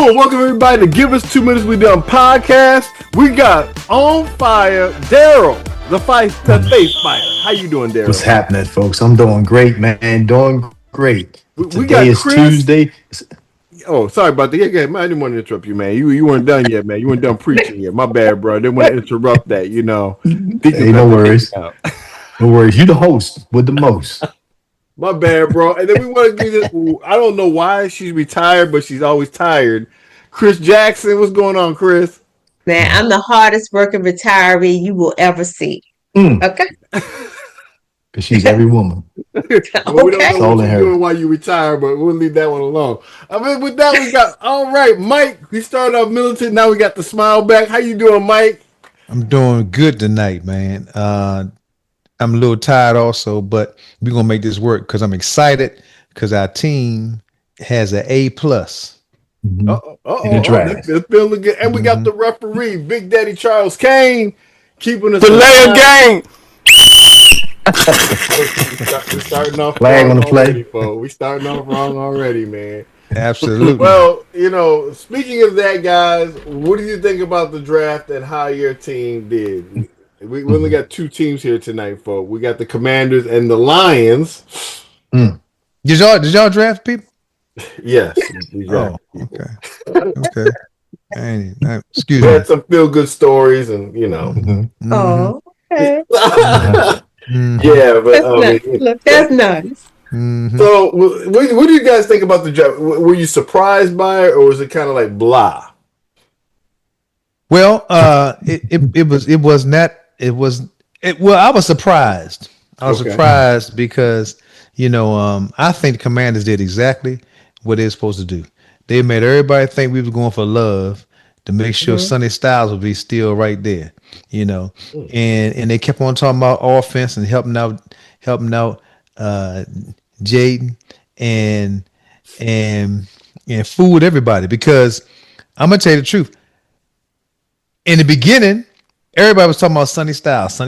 Cool. Welcome everybody to Give Us 2 Minutes We Done podcast. We got on fire Daryl, the face fighter. How you doing, Daryl? What's happening, folks? I'm doing great, man. Doing great. Today is Chris. Tuesday. Oh, sorry about that. Yeah, I didn't want to interrupt you, man. You weren't done yet, man. You weren't done preaching yet. My bad, bro. I didn't want to interrupt that, you know. Hey, no worries. No worries. You the host with the most. My bad, bro. And then we want to do this. I don't know why she's retired, but she's always tired. Chris Jackson, what's going on, Chris? Man, I'm the hardest working retiree you will ever see. Okay. Because she's every woman. Well, we don't know what you're doing while you retire, but we'll leave that one alone. I mean, with that, we got, all right, Mike. We started off militant. Now we got the smile back. How you doing, Mike? I'm doing good tonight, man. I'm a little tired also, but we're going to make this work because I'm excited because our team has an A+. In the draft. It's feeling good. And we got the referee, Big Daddy Charles Kane, keeping us. The layer gang. We're starting off flag wrong on the play. already, folks. We're starting off wrong already, man. Absolutely. Well, you know, speaking of that, guys, what do you think about the draft and how your team did? We only got two teams here tonight, folks. We got the Commanders and the Lions. Did y'all draft people? Yes. Oh, okay. Okay. Excuse we me. had some feel-good stories, and you know. Oh, okay. Yeah, but look, that's nice. So, what do you guys think about the draft? Were you surprised by it, or was it kind of like blah? Well, it was not. Well, I was surprised. I was surprised because, you know, I think the Commanders did exactly what they're supposed to do. They made everybody think we were going for love to make sure Sonny Styles would be still right there, you know. And they kept on talking about offense and helping out Jaden and fooled everybody, because I'm gonna tell you the truth. In the beginning, everybody was talking about Sonny Styles,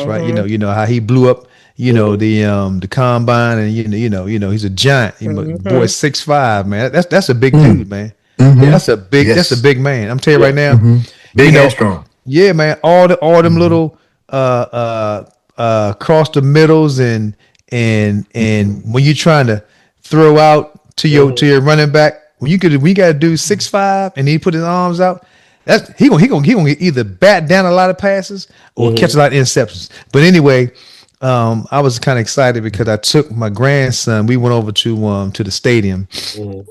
right? You know how he blew up, you know, the combine, and you know, he's a giant. Boy, 6'5", man. That's a big dude, man. Yeah, that's a big man. I'm telling you right now, big and strong. Yeah, man. All them little cross the middles and when you're trying to throw out to your running back, when you got to do 6'5" and he put his arms out. He gonna either bat down a lot of passes or catch a lot of interceptions. But anyway, I was kind of excited because I took my grandson. We went over to the stadium we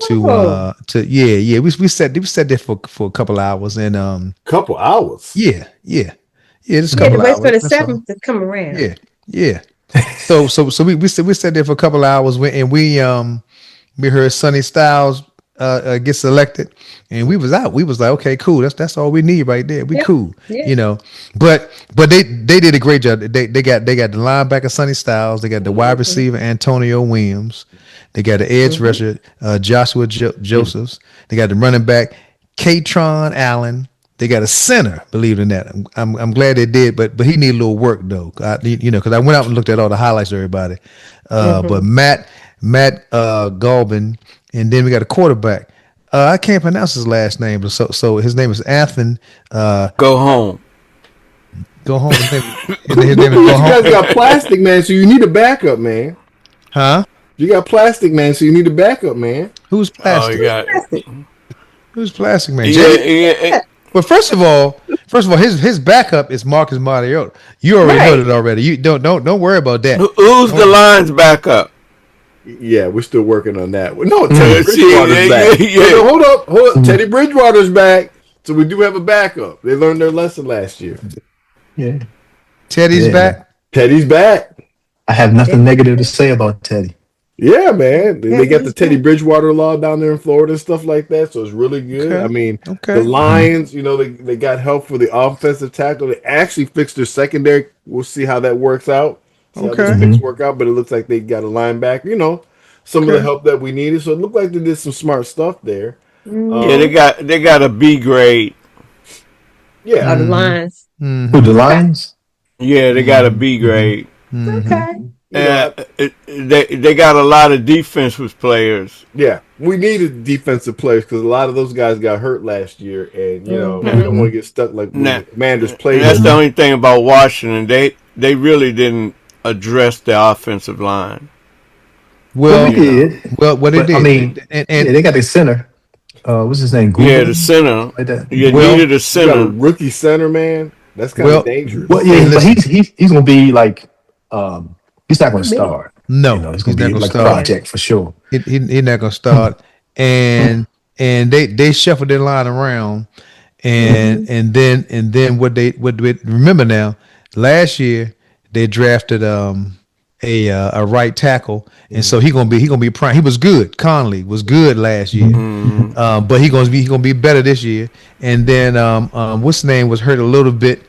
sat there for a couple hours and couple hours. Yeah. Just a couple hours. Wait for the seventh to come around. Yeah. So we sat there for a couple hours and we heard Sonny Styles get selected, and we was out. We was like, okay, cool. That's all we need right there. We cool, you know. But they did a great job. They got the linebacker Sonny Styles. They got the wide receiver Antonio Williams. They got the edge rusher Joshua Josephs. They got the running back Katron Allen. They got a center. Believe it or not, I'm glad they did, but he needed a little work though. Because I went out and looked at all the highlights of everybody. But Matt Galvin. And then we got a quarterback. I can't pronounce his last name, but so his name is Anthony. Go home. His name is Go Home. You guys got Plastic Man, so you need a backup, man. Huh? You got Plastic Man, so you need a backup, man. Who's Plastic? Oh, you got Who's Plastic Man? Yeah. Well, first of all, his backup is Marcus Mariota. You already know that already. You don't worry about that. Who's the Lions backup? Yeah, we're still working on that. No, Teddy Bridgewater's back. Yeah. Hold up. Teddy Bridgewater's back, so we do have a backup. They learned their lesson last year. Yeah. Teddy's back? Teddy's back. I have nothing negative to say about Teddy. Yeah, man. They got the Teddy Bridgewater law down there in Florida and stuff like that, so it's really good. Okay. I mean, the Lions, you know, they got help for the offensive tackle. They actually fixed their secondary. We'll see how that works out. How those picks work out, but it looks like they got a linebacker. You know, some of the help that we needed. So it looked like they did some smart stuff there. Yeah, they got a B grade. Yeah, the Lions. Who, the Lions? Yeah, they got a B grade. Okay. They got a lot of defensive players. Yeah, we needed defensive players because a lot of those guys got hurt last year, and we don't want to get stuck like the Commanders played. That's the only thing about Washington. They really didn't address the offensive line. Well, we did. Well, what they did. I mean, and they got the center. What's his name? Gridiron? Yeah, the center. Like that. You needed a center. A rookie center, man. That's kind of dangerous. Well, yeah, but he's gonna be like he's not gonna start. No, he's gonna be like a project for sure. He's not gonna start. and they shuffled their line around, and then what they remember now? Last year they drafted a right tackle, and so he gonna be prime. He was good. Conley was good last year, but he gonna be better this year. And then what's his name was hurt a little bit,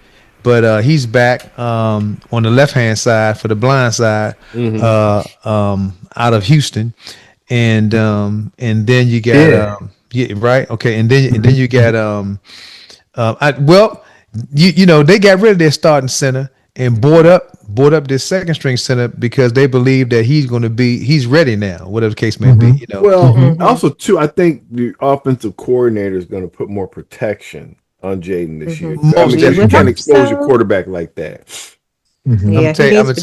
but he's back on the left hand side for the blind side out of Houston, and then you got right, okay, and then you got they got rid of their starting center and bought up this second string center because they believe that he's ready now, whatever the case may be. Well, also too, I think the offensive coordinator is going to put more protection on Jaden this year. I mean, you can't expose your quarterback like that. I'm gonna tell you,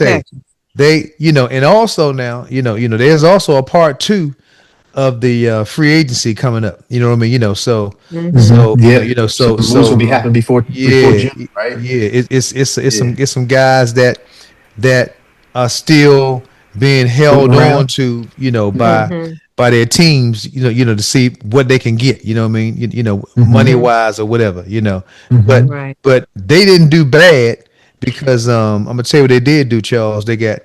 they, and also now, there's also a part 2 of the free agency coming up. You know what I mean? So the moves will be happening before June, right? Yeah, it's some guys that are still being held on to, by their teams, to see what they can get. You know what I mean? Money wise or whatever. But they didn't do bad because I'm gonna tell you what they did do, Charles. They got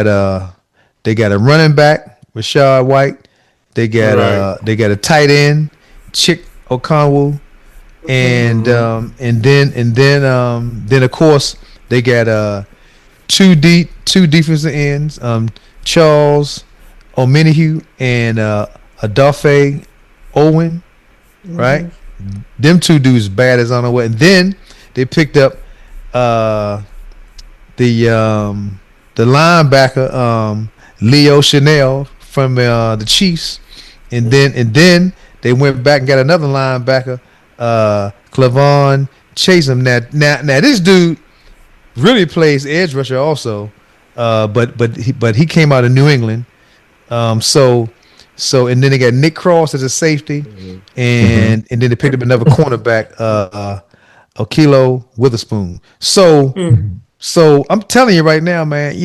a running back, Rashad White. They got a tight end, Chick Okonwu, and then of course they got two defensive ends, Charles Omenihu and Adafe Owen, right? Them two dudes bad as I don't know what. And then they picked up the linebacker Leo Chanel from the Chiefs, and then they went back and got another linebacker, Clavon Chasem. Now this dude really plays edge rusher also, but he came out of New England. So and then they got Nick Cross as a safety, and then they picked up another cornerback, Okilo Witherspoon. So I'm telling you right now, man,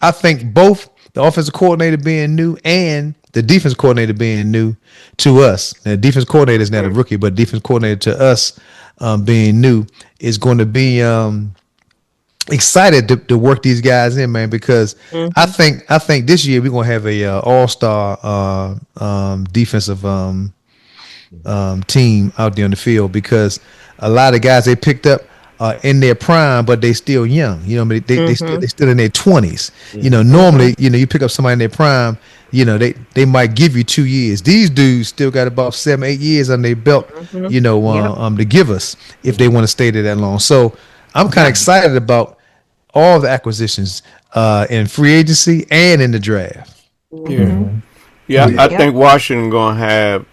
I think both the offensive coordinator being new and the defense coordinator being new to us. The defense coordinator is not a rookie, but defense coordinator to us being new is going to be excited to work these guys in, man, because I think this year we're gonna have a all-star defensive team out there on the field, because a lot of guys they picked up in their prime, but they still young. They still in their 20s. Normally, you pick up somebody in their prime, they might give you 2 years. These dudes still got about 7-8 years on their belt, to give us if they want to stay there that long. So I'm kind of excited about all the acquisitions in free agency and in the draft. I think Washington gonna have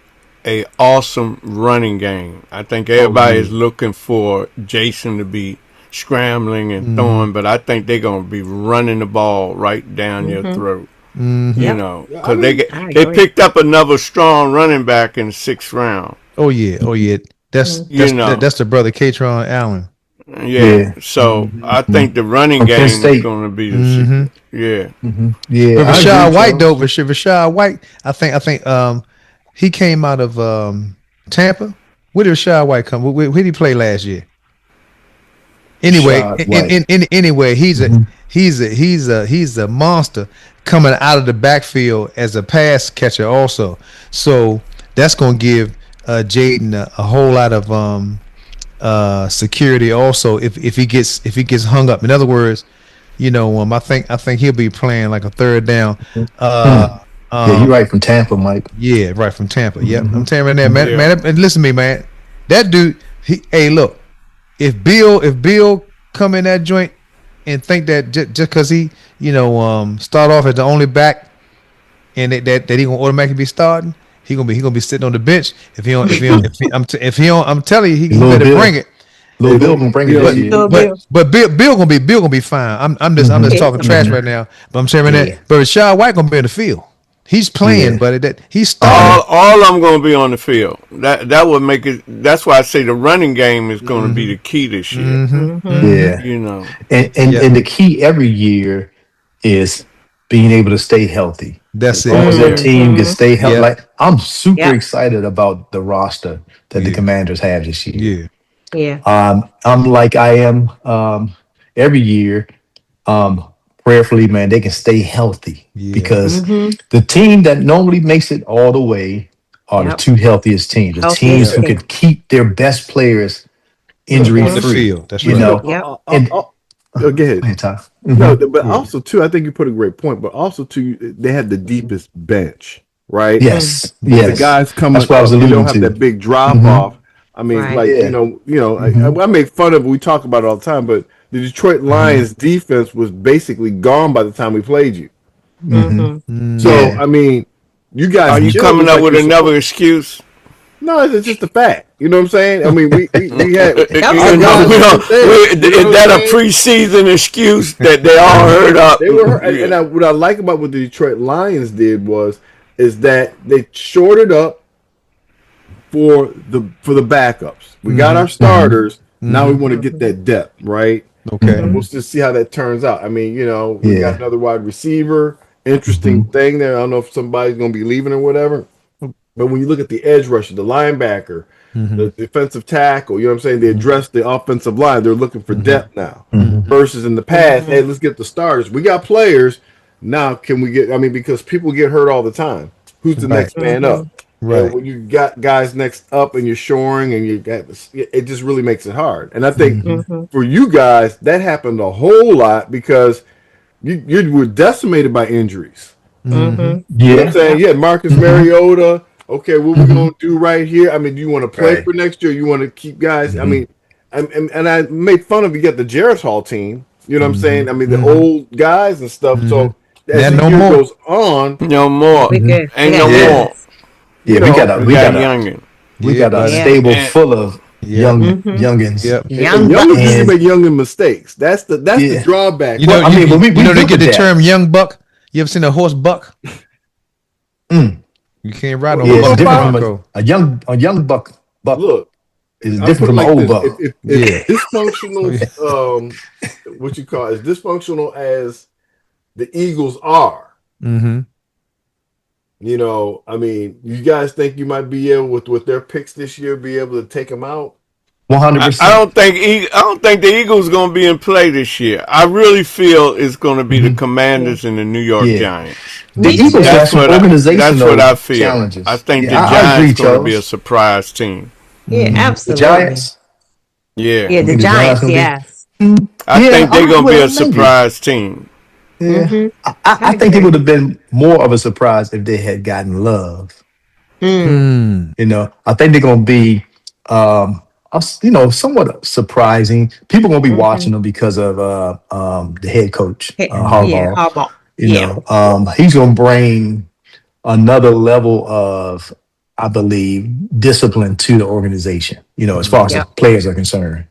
a awesome running game. I think everybody is looking for Jason to be scrambling and throwing, but I think they're gonna be running the ball right down your throat. Because they picked up another strong running back in the 6th round. Oh yeah. That's the brother Katron Allen. So I think the running game is going to be the But Rashad White though, Rashad White, I think he came out of Tampa. Where did Rashad White come? Where did he play last year? Anyway, anyway, he's a monster coming out of the backfield as a pass catcher also. So that's going to give Jaden a whole lot of security also if he gets hung up. In other words, I think he'll be playing like a third down. You're right from Tampa, Mike. Yeah, right from Tampa. Yep, I'm telling you right now, man. And listen to me, man. That dude. Hey, look. If Bill come in that joint and think that just because he, start off as the only back, and that he gonna automatically be starting, he gonna be sitting on the bench. If he don't, I'm telling you, he better bring it. Little Bill gonna bring it this year. But Bill gonna be fine. I'm just talking trash right now. But I'm saying that. But Rashad White gonna be in the field. He's playing, but he's starting. All I'm going to be on the field. That would make it. That's why I say the running game is going to be the key this year. Yeah, and the key every year is being able to stay healthy. That's as it. long as that team can stay healthy. Like, I'm super excited about the roster that the Commanders have this year. I'm like I am every year. Prayerfully, man, they can stay healthy because the team that normally makes it all the way are the two healthiest teams. The teams who can keep their best players injury free. That's right. Go ahead. Tom. No, but also too, I think you put a great point. But also too, they have the deepest bench, right? Yes. The guys coming up, you don't have that big drop off. I mean, I make fun of it. We talk about it all the time, but the Detroit Lions defense was basically gone by the time we played you. So, I mean, you guys... Are you coming up with another excuse? No, it's just a fact. You know what I'm saying? I mean, we had... Is that a preseason excuse that they all heard up? They were hurt. And what I like about what the Detroit Lions did is that they shorted up for the backups. We got our starters. Now we want to get that depth, right? Okay. And we'll just see how that turns out. I mean, we got another wide receiver. Interesting thing there. I don't know if somebody's going to be leaving or whatever. But when you look at the edge rusher, the linebacker, the defensive tackle, you know what I'm saying? They address the offensive line. They're looking for depth now. Versus in the past, hey, let's get the starters. We got players. Now, can we get, because people get hurt all the time. Who's the next man up? Right. And when you got guys next up and you're shoring and it just really makes it hard. And I think for you guys, that happened a whole lot because you were decimated by injuries. You know what I'm saying? You had Marcus Mariota. Okay, what we going to do right here? I mean, do you want to play for next year? You want to keep guys? I mean, and I made fun of you got the Jarrett Hall team. You know what I'm saying? I mean, the old guys and stuff. So as the year goes on. No more. Ain't no more. Yeah, we got a stable full of youngins. Youngins make youngin mistakes. That's the drawback. We they get the term young buck. You ever seen a horse buck? You can't ride on a buck. A young buck. Look, is different from an old buck. If dysfunctional, what you call as dysfunctional as the Eagles are. I mean, you guys think you might be able with their picks this year be able to take them out? 100%. I don't think the Eagles going to be in play this year. I really feel it's going to be the Commanders and the New York Giants. The Eagles have some organizational That's what I feel. Challenges. I think the Giants going to be a surprise team. Yeah, absolutely. The Giants. Yeah. Yeah, the Giants. Yes. I think they're going to be a surprise team. Yeah. I think it would have been more of a surprise if they had gotten Love. I think they're going to be, somewhat surprising. People are going to be watching them because of the head coach, Harbaugh. He's going to bring another level of, I believe, discipline to the organization. As far as the players are concerned.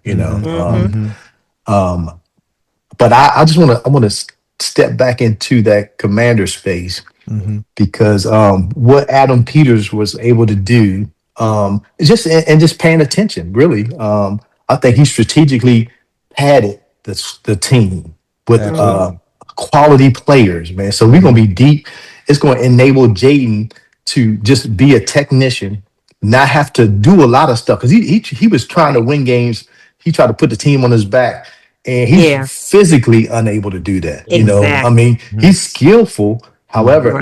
But I just want to step back into that commander space because what Adam Peters was able to do is just paying attention. Really, I think he strategically padded the team with quality players, man. So we're gonna be deep. It's going to enable Jaden to just be a technician, not have to do a lot of stuff because he was trying to win games. He tried to put the team on his back. And he's physically unable to do that. Exactly. He's skillful. However,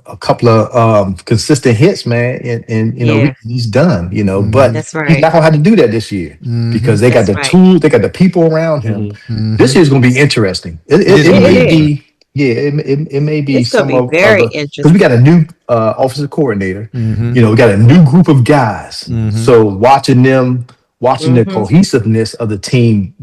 a couple of consistent hits, man, and he's done. But he's not gonna have to do that this year because they got the tools, they got the people around him. This year's gonna be interesting. It may be. Yeah, it may be. It's gonna be very interesting because we got a new offensive coordinator. We got a new group of guys. So watching them watching the cohesiveness of the team,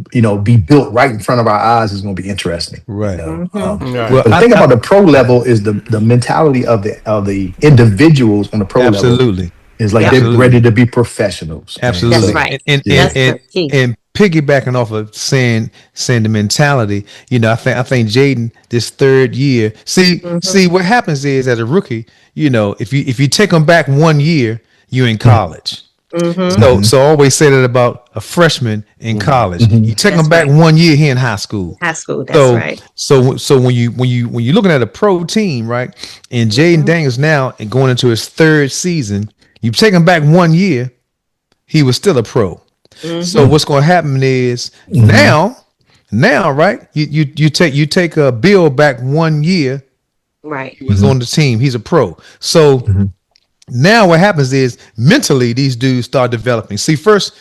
be built right in front of our eyes is going to be interesting. Right. Well, the thing about the pro level is the mentality of the individuals on the pro level is like they're ready to be professionals. Absolutely. That's right. And piggybacking off of saying the mentality, I think Jaden this third year. See what happens is as a rookie, if you take them back 1 year, you're in college. So I always say that about a freshman in college. You take them back 1 year here in high school. That's right. So when you're looking at a pro team, right? And Jaden Daniels now and going into his third season, you take him back 1 year, he was still a pro. So what's going to happen is now, right? You take a Bill back 1 year, right? He was on the team. He's a pro. So now what happens is mentally these dudes start developing. See, first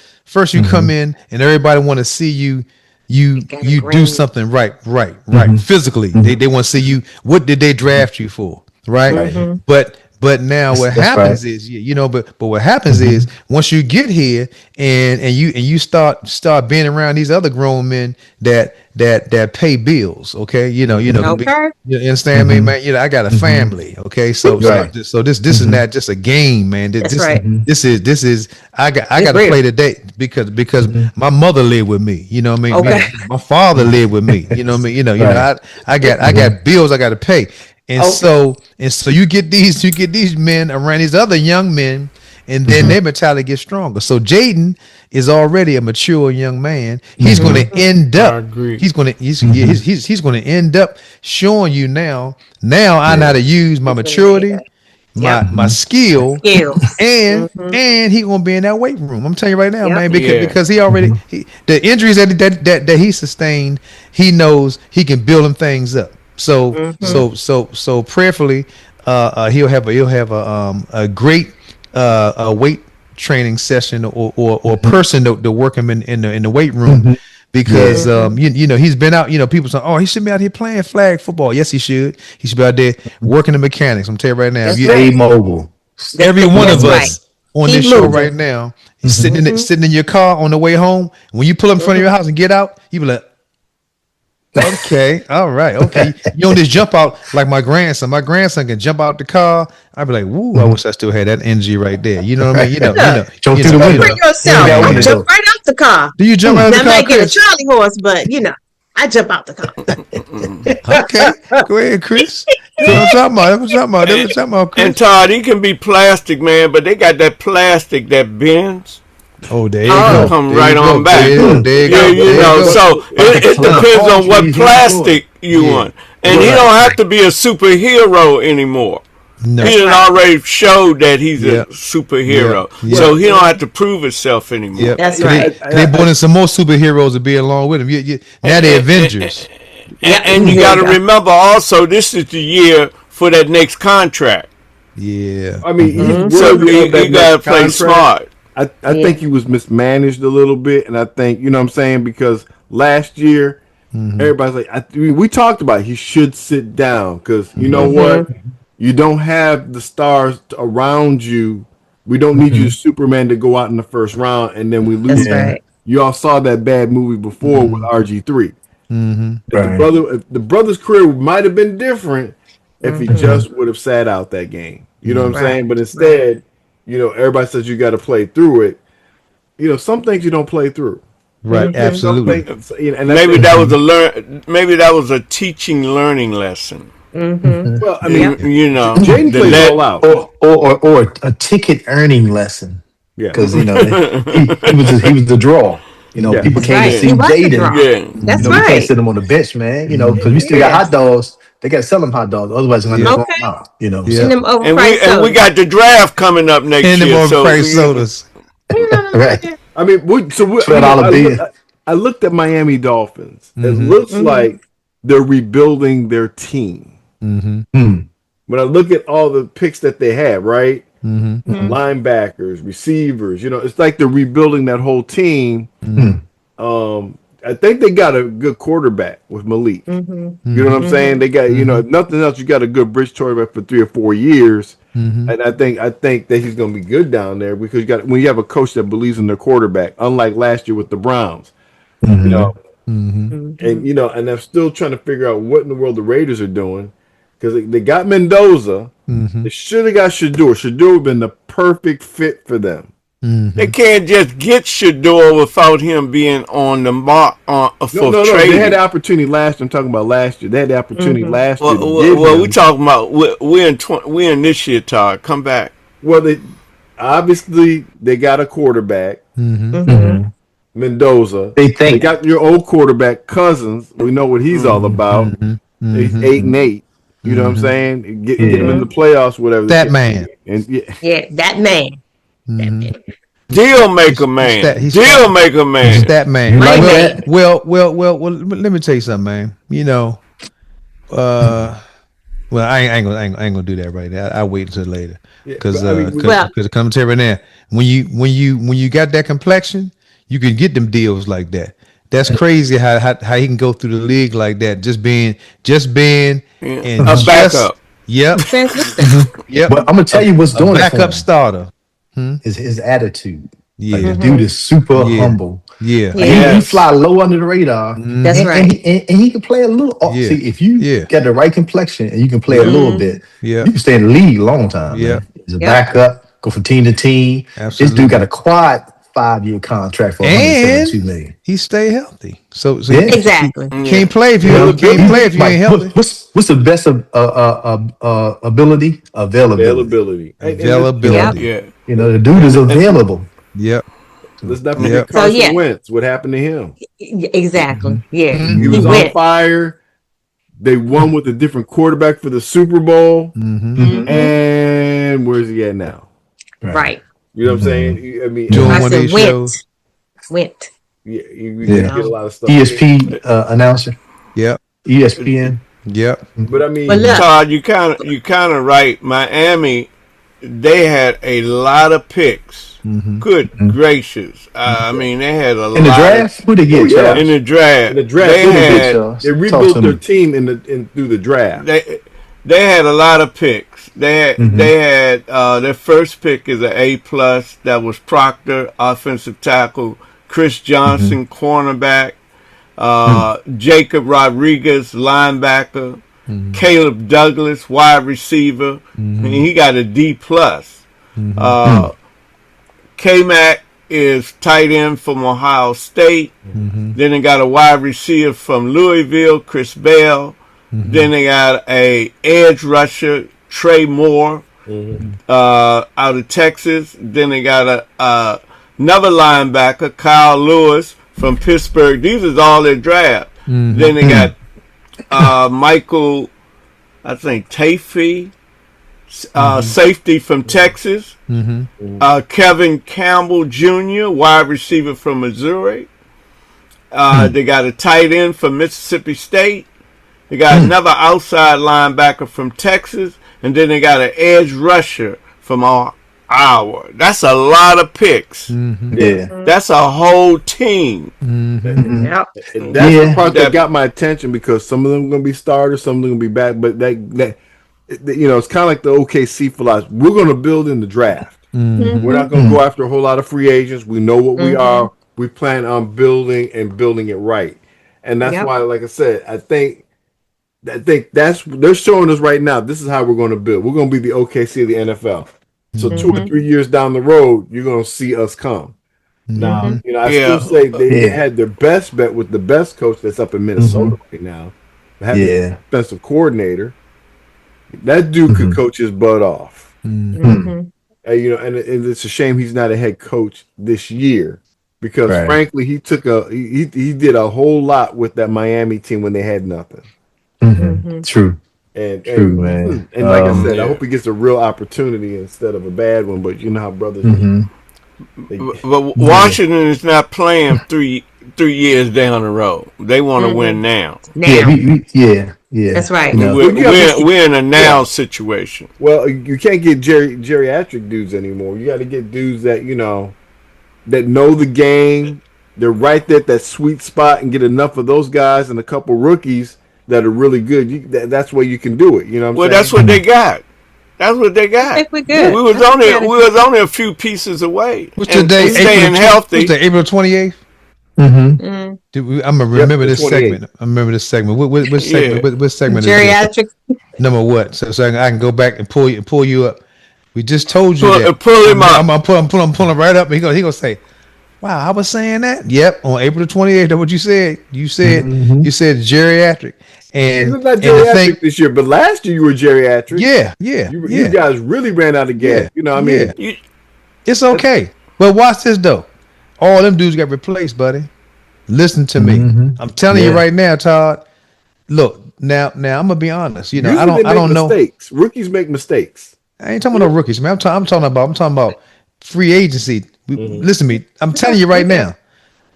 you come in and everybody want to see you do something right. Physically, they want to see you. What did they draft you for? Right. But now what happens is, but what happens is once you get here and you start being around these other grown men that pay bills, okay, you understand me, man? I got a family, okay, so this is not just a game, man. This is I got to play today because my mother lived with me, you know what I mean? Okay. My father lived with me, you know what I mean? I got bills I got to pay. And so you get these men around these other young men, and then their mentality gets stronger. So Jaden is already a mature young man. He's going to end up. He's going to end up showing you now. I know how to use my maturity, my skill, and he going to be in that weight room. I'm telling you right now, man, because he already the injuries that he sustained, he knows he can build them things up. So prayerfully, he'll have a great weight training session or person to work him in the weight room because he's been out. People say, oh, he should be out here playing flag football. Yes, he should. He should be out there working the mechanics. I'm telling you right now. Stay mobile. Every one of us on this show right now, sitting in your car on the way home. When you pull up in front of your house and get out, you be like, okay, all right, okay. You don't just jump out like my grandson. My grandson can jump out the car. I'd be like, "Woo! I wish I still had that energy right there." You know what I mean? Jump through the window. I jump right out the car. Do you jump out the car? I might get a Charlie horse, but I jump out the car. Okay, go ahead, Chris. That's what I'm talking about. Chris. And Todd, he can be plastic, man, but they got that plastic that bends. Oh, there you go. Come right on back. There you go. So it depends on what plastic you want. And he don't have to be a superhero anymore. No. He done already showed that he's a superhero. So he don't have to prove himself anymore. That's right. They brought in some more superheroes to be along with him. Now the Avengers. And you got to remember also, this is the year for that next contract. Yeah. I mean, so you got to play smart. I think he was mismanaged a little bit, and I think, you know what I'm saying, because last year, everybody's like, we talked about it. He should sit down because, you know what? You don't have the stars around you. We don't need you to Superman to go out in the first round, and then we lose. That's right. You all saw that bad movie before with RG3. If the brother's career might have been different if he just would have sat out that game. You know what I'm saying? But instead... everybody says you got to play through it. Some things you don't play through. Right, absolutely. And maybe that was a teaching learning lesson. Well, I mean, Jaden plays all out, or a ticket earning lesson. Yeah, because he was the draw. People came to see Jaden. That's we can't sit him on the bench, man. Because we still got hot dogs. They got to sell them hot dogs. Otherwise, they're going to go out. And we got the draft coming up next year. Overpriced sodas. Right. I mean, I looked at Miami Dolphins. It looks like they're rebuilding their team. When I look at all the picks that they have, right? Linebackers, receivers, it's like they're rebuilding that whole team. I think they got a good quarterback with Malik. Mm-hmm. You know what I'm saying? They got, you know, if nothing else, you got a good bridge quarterback for 3 or 4 years. And I think that he's going to be good down there because when you have a coach that believes in their quarterback, unlike last year with the Browns, you know, and you know, and I'm still trying to figure out what in the world the Raiders are doing because they got Mendoza. They should have got Shador. Shador would have been the perfect fit for them. They can't just get Shador without him being on the mark for No. trading. They had the opportunity last year. I'm talking about last year. They had the opportunity last year. Well, we talking about we're in this year, Todd. Come back. Well, they got a quarterback, Mendoza. They got your old quarterback, Cousins. We know what he's all about. He's 8-8. You know what I'm saying? Get him in the playoffs, whatever. That man. That man. That man. Deal maker man. Deal maker man. He's that man. Like that. Well, let me tell you something, man. You know, well, I ain't gonna do that right now. I'll wait until later because it comes to right now. When you got that complexion, you can get them deals like that. That's crazy how he can go through the league like that, just being and a backup. Yep. Yep. But I'm gonna tell you what's doing it for backup him. Starter. Is his attitude. Yeah. Like, the dude is super humble. Yeah. Like, he fly low under the radar. That's right. And he can play a little. Yeah. See, if you got the right complexion and you can play a little bit, you can stay in the league a long time. Yeah. Man. He's a backup, go from team to team. Absolutely. This dude got a quad 5-year contract for $172 million. He stay healthy. So Exactly. Can't play if you ain't healthy. What's the best ability? Availability. Availability. Yeah. You know, the dude is available. Yep. Let's not forget Carson Wentz. What happened to him? Exactly. Yeah. He was on fire. They won with a different quarterback for the Super Bowl. And where's he at now? Right. You know what I'm saying? I mean, doing one of these shows. Went. Yeah, you get a lot of stuff. ESP announcer. Yep. ESPN. Yep. But I mean, Todd, you kind of right. Miami, they had a lot of picks. Good gracious! I mean, they had a lot in the draft. Who they get? In the draft. They rebuilt their team through the draft. They had a lot of picks. They had their first pick is an A+. That was Proctor, offensive tackle. Chris Johnson, cornerback. Jacob Rodriguez, linebacker. Caleb Douglas, wide receiver. And he got a D+. K-Mac is tight end from Ohio State. Then they got a wide receiver from Louisville, Chris Bell. Then they got a edge rusher, Trey Moore, out of Texas. Then they got another linebacker, Kyle Lewis from Pittsburgh. These is all their draft. Then they got Michael, I think Tafee, safety from Texas. Kevin Campbell Jr., wide receiver from Missouri. They got a tight end from Mississippi State. They got another outside linebacker from Texas, and then they got an edge rusher from Iowa. That's a lot of picks. Yeah, that's a whole team. Yep. And that's the part that got my attention because some of them are going to be starters, some of them are going to be back. But that you know, it's kind of like the OKC philosophy. We're going to build in the draft. We're not going to go after a whole lot of free agents. We know what we are. We plan on building it right, and that's why, like I said, I think that's they're showing us right now. This is how we're going to build. We're going to be the OKC of the NFL. So 2 or 3 years down the road, you're going to see us come. Now, you know, I still say they had their best bet with the best coach that's up in Minnesota right now. The defensive coordinator. That dude could coach his butt off. You know, and it's a shame he's not a head coach this year because, frankly, he did a whole lot with that Miami team when they had nothing. True. True, man. And like I said, I hope he gets a real opportunity instead of a bad one. But you know how brothers. But Washington is not playing 3 years down the road. They want to win now. Yeah. That's right. You know, we're in a now situation. Well, you can't get geriatric dudes anymore. You got to get dudes that that know the game they're right there at that sweet spot and get enough of those guys and a couple rookies that are really good. That's where you can do it. You know what I'm saying? That's what they got. That's what they got. I think we're good. We was only a few pieces away. What's the day? Staying healthy. What's the April 28th? I'm gonna remember this segment. I remember this segment. What segment? What segment? Geriatric. Number what? So I can go back and pull you up. We just told you that. Pull him up. I'm pulling right up. He gonna say, "Wow, I was saying that." Yep, on April 28th. That's what you said. You said geriatric. And it's not geriatric this year, but last year you were geriatric. Yeah. You guys really ran out of gas. You know what I mean? It's okay. But watch this though. All them dudes got replaced, buddy. Listen to me. I'm telling you right now, Todd. Look, now I'm gonna be honest. You know, usually I don't know. Mistakes. Rookies make mistakes. I ain't talking about no rookies, man. I'm talking about free agency. Listen to me. I'm telling you right now.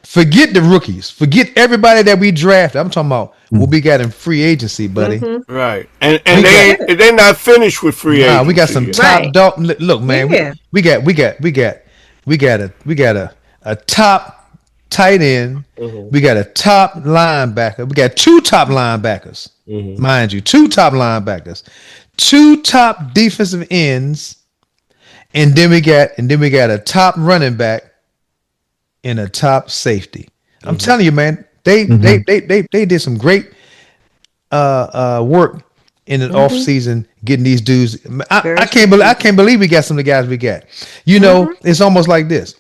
Forget the rookies. Forget everybody that we drafted. I'm talking about what we got in free agency, buddy. Right. And they're not finished with free agency. We got some top dog. Look, man. We got a top tight end. We got a top linebacker. We got two top linebackers, mind you, two top linebackers, two top defensive ends, and then we got a top running back and a top safety. I'm telling you, man, they did some great work in the off season getting these dudes. I can't believe we got some of the guys we got. You know, it's almost like this.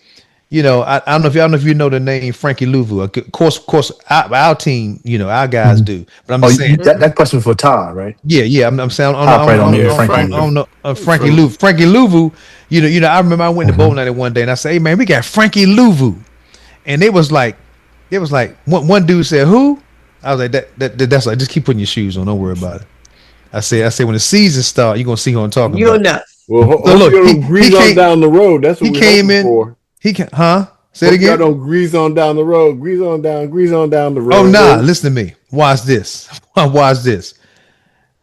You know, I don't know if you know the name Frankie Louvu. Of course, our team, you know, our guys do. But I'm just saying that question for Todd, right? Yeah. I'm saying Frankie Louvu. Frankie Louvu. You know. I remember I went to bowling alley one day and I said, "Hey man, we got Frankie Louvu," and it was like one dude said, "Who?" I was like, "That's like just keep putting your shoes on. Don't worry about it." I said when the season starts, you're gonna see who I'm talking about. You're nuts. Well, so look, he on down the road. That's what he came in for. He can, Say it again. Y'all don't grease on down the road. Grease on down the road. Oh nah, listen to me. Watch this. Watch this.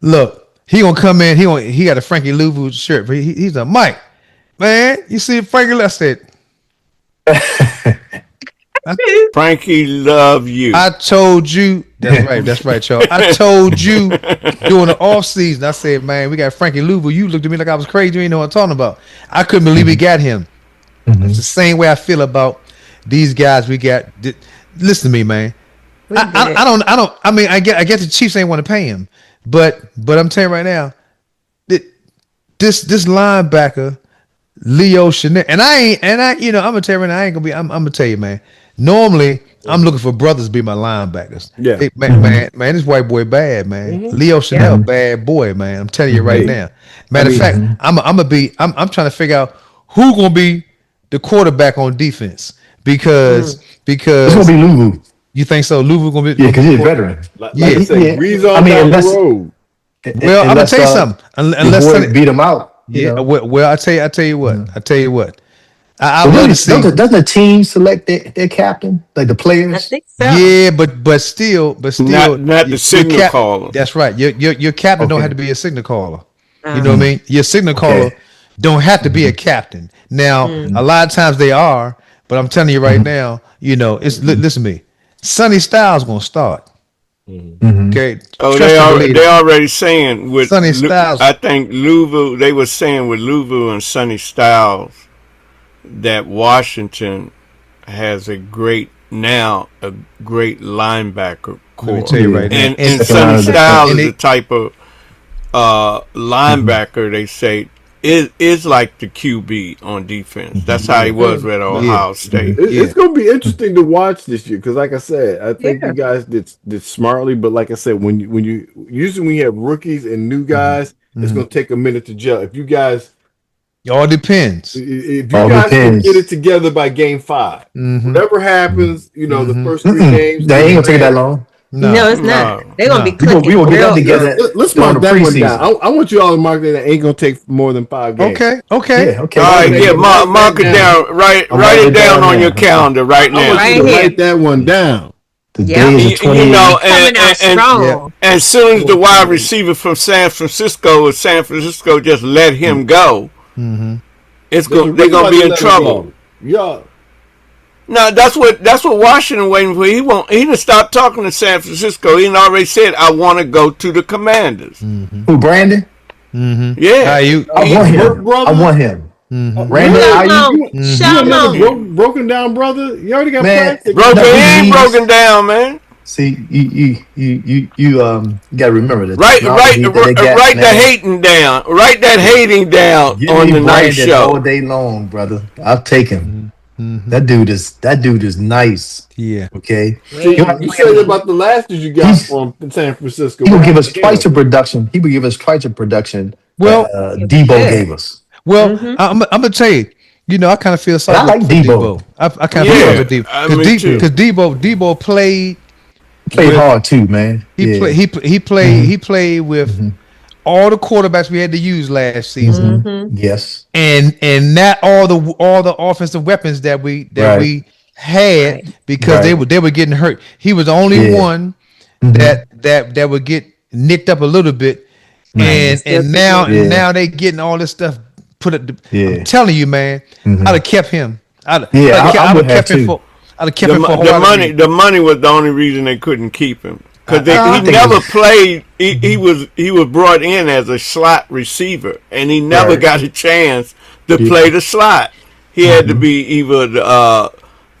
Look, he gonna come in. He got a Frankie Louvu shirt. But he's a Mike, man. You see Frankie? I said, Frankie, love you. I told you. That's right, Charles. I told you during the off season. I said, man, we got Frankie Louvu. You looked at me like I was crazy. You ain't know what I'm talking about. I couldn't believe we got him. It's the same way I feel about these guys we got. Listen to me, man. I mean, I guess the Chiefs ain't want to pay him, but I'm telling you right now, this linebacker, Leo Chanel, I'm gonna tell you right now, I'm gonna tell you, man. Normally, I'm looking for brothers to be my linebackers. Yeah, man, this white boy bad, man. Leo Chanel, bad boy, man. I'm telling you right now. Matter of fact, I'm trying to figure out who gonna be the quarterback on defense because it's gonna be Louvu. You think so? Louvu gonna be because he's a veteran. Breeze on down the road. Well, I'm gonna tell you something. Unless beat him out. Yeah. Well, I tell you what. I love to see. Doesn't the team select their captain, like the players? I think so. Yeah, but still, not the signal caller. That's right. Your captain don't have to be a signal caller. You know what I mean? Your signal caller don't have to be a captain. Now, a lot of times they are, but I'm telling you right now, you know, listen to me. Sonny Styles gonna start. Okay. Oh, they already saying with Sonny Styles. I think Louvu. They were saying with Louvu and Sonny Styles that Washington has a great linebacker core. Let me tell you right now. And Sonny Styles is the type of linebacker they say is like the QB on defense. That's how he was at Ohio State. It's going to be interesting to watch this year because, like I said, I think you guys did smartly. But like I said, when you have rookies and new guys, it's going to take a minute to gel. If you guys, it all depends. If you guys can get it together by game 5, whatever happens, you know, the first 3 games, they ain't gonna take that long. No, it's not. They're gonna be clicking. We will get that together. Let's mark that one down. I want you all to mark that ain't gonna take more than 5 games. Okay. All right, mark it down. Write it down on your calendar right now. Write that one down. You know, and as soon as the wide receiver from San Francisco just let him go, they're gonna be in trouble. Yeah. No, that's what Washington waiting for. He done stopped talking to San Francisco. He done already said, I want to go to the Commanders. Who, Brandon? Yeah. I want him. Brandon, Show him. Broken down, brother. You already got plastic. Broken down, man. See, you gotta remember that. Write the hating down. Write that hating down on the night show all day long, brother. I'll take him. That dude is nice. Yeah. Okay. You said about the last you got from San Francisco. He will give us twice the production. He will give us twice the production. Well, Debo gave us. Well, I'm gonna tell you. I kind of feel sorry. I like Debo. I kind of feel sorry for Debo because Debo played hard too, man. He played with all the quarterbacks we had to use last season. Yes, and not all the offensive weapons that we had because they were getting hurt. He was the only one that would get nicked up a little bit, and now they getting all this stuff put up. I'm telling you, man, I'd have kept him. I'd have kept him for the money was the only reason they couldn't keep him. Because he never played. He was brought in as a slot receiver, and he never got a chance to play the slot. He had to be either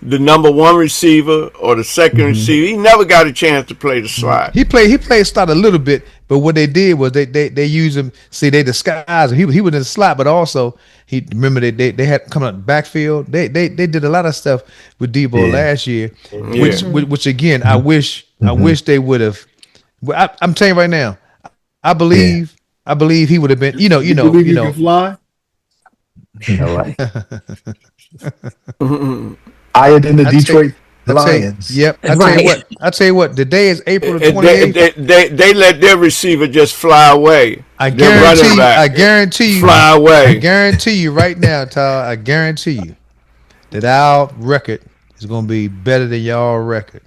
the number one receiver or the second receiver. He never got a chance to play the slot. He played slot a little bit, but what they did was they used him. See, they disguised him. He was in the slot, but also they had come out backfield. They did a lot of stuff with Debo last year, which again I wish they would have. I'm telling you right now, I believe he would have been. You can fly. Higher than the Detroit Lions. I tell you what. Today is April the 28th. They let their receiver just fly away. I guarantee you. Fly away. I guarantee you right now, Todd. I guarantee you that our record is going to be better than y'all record.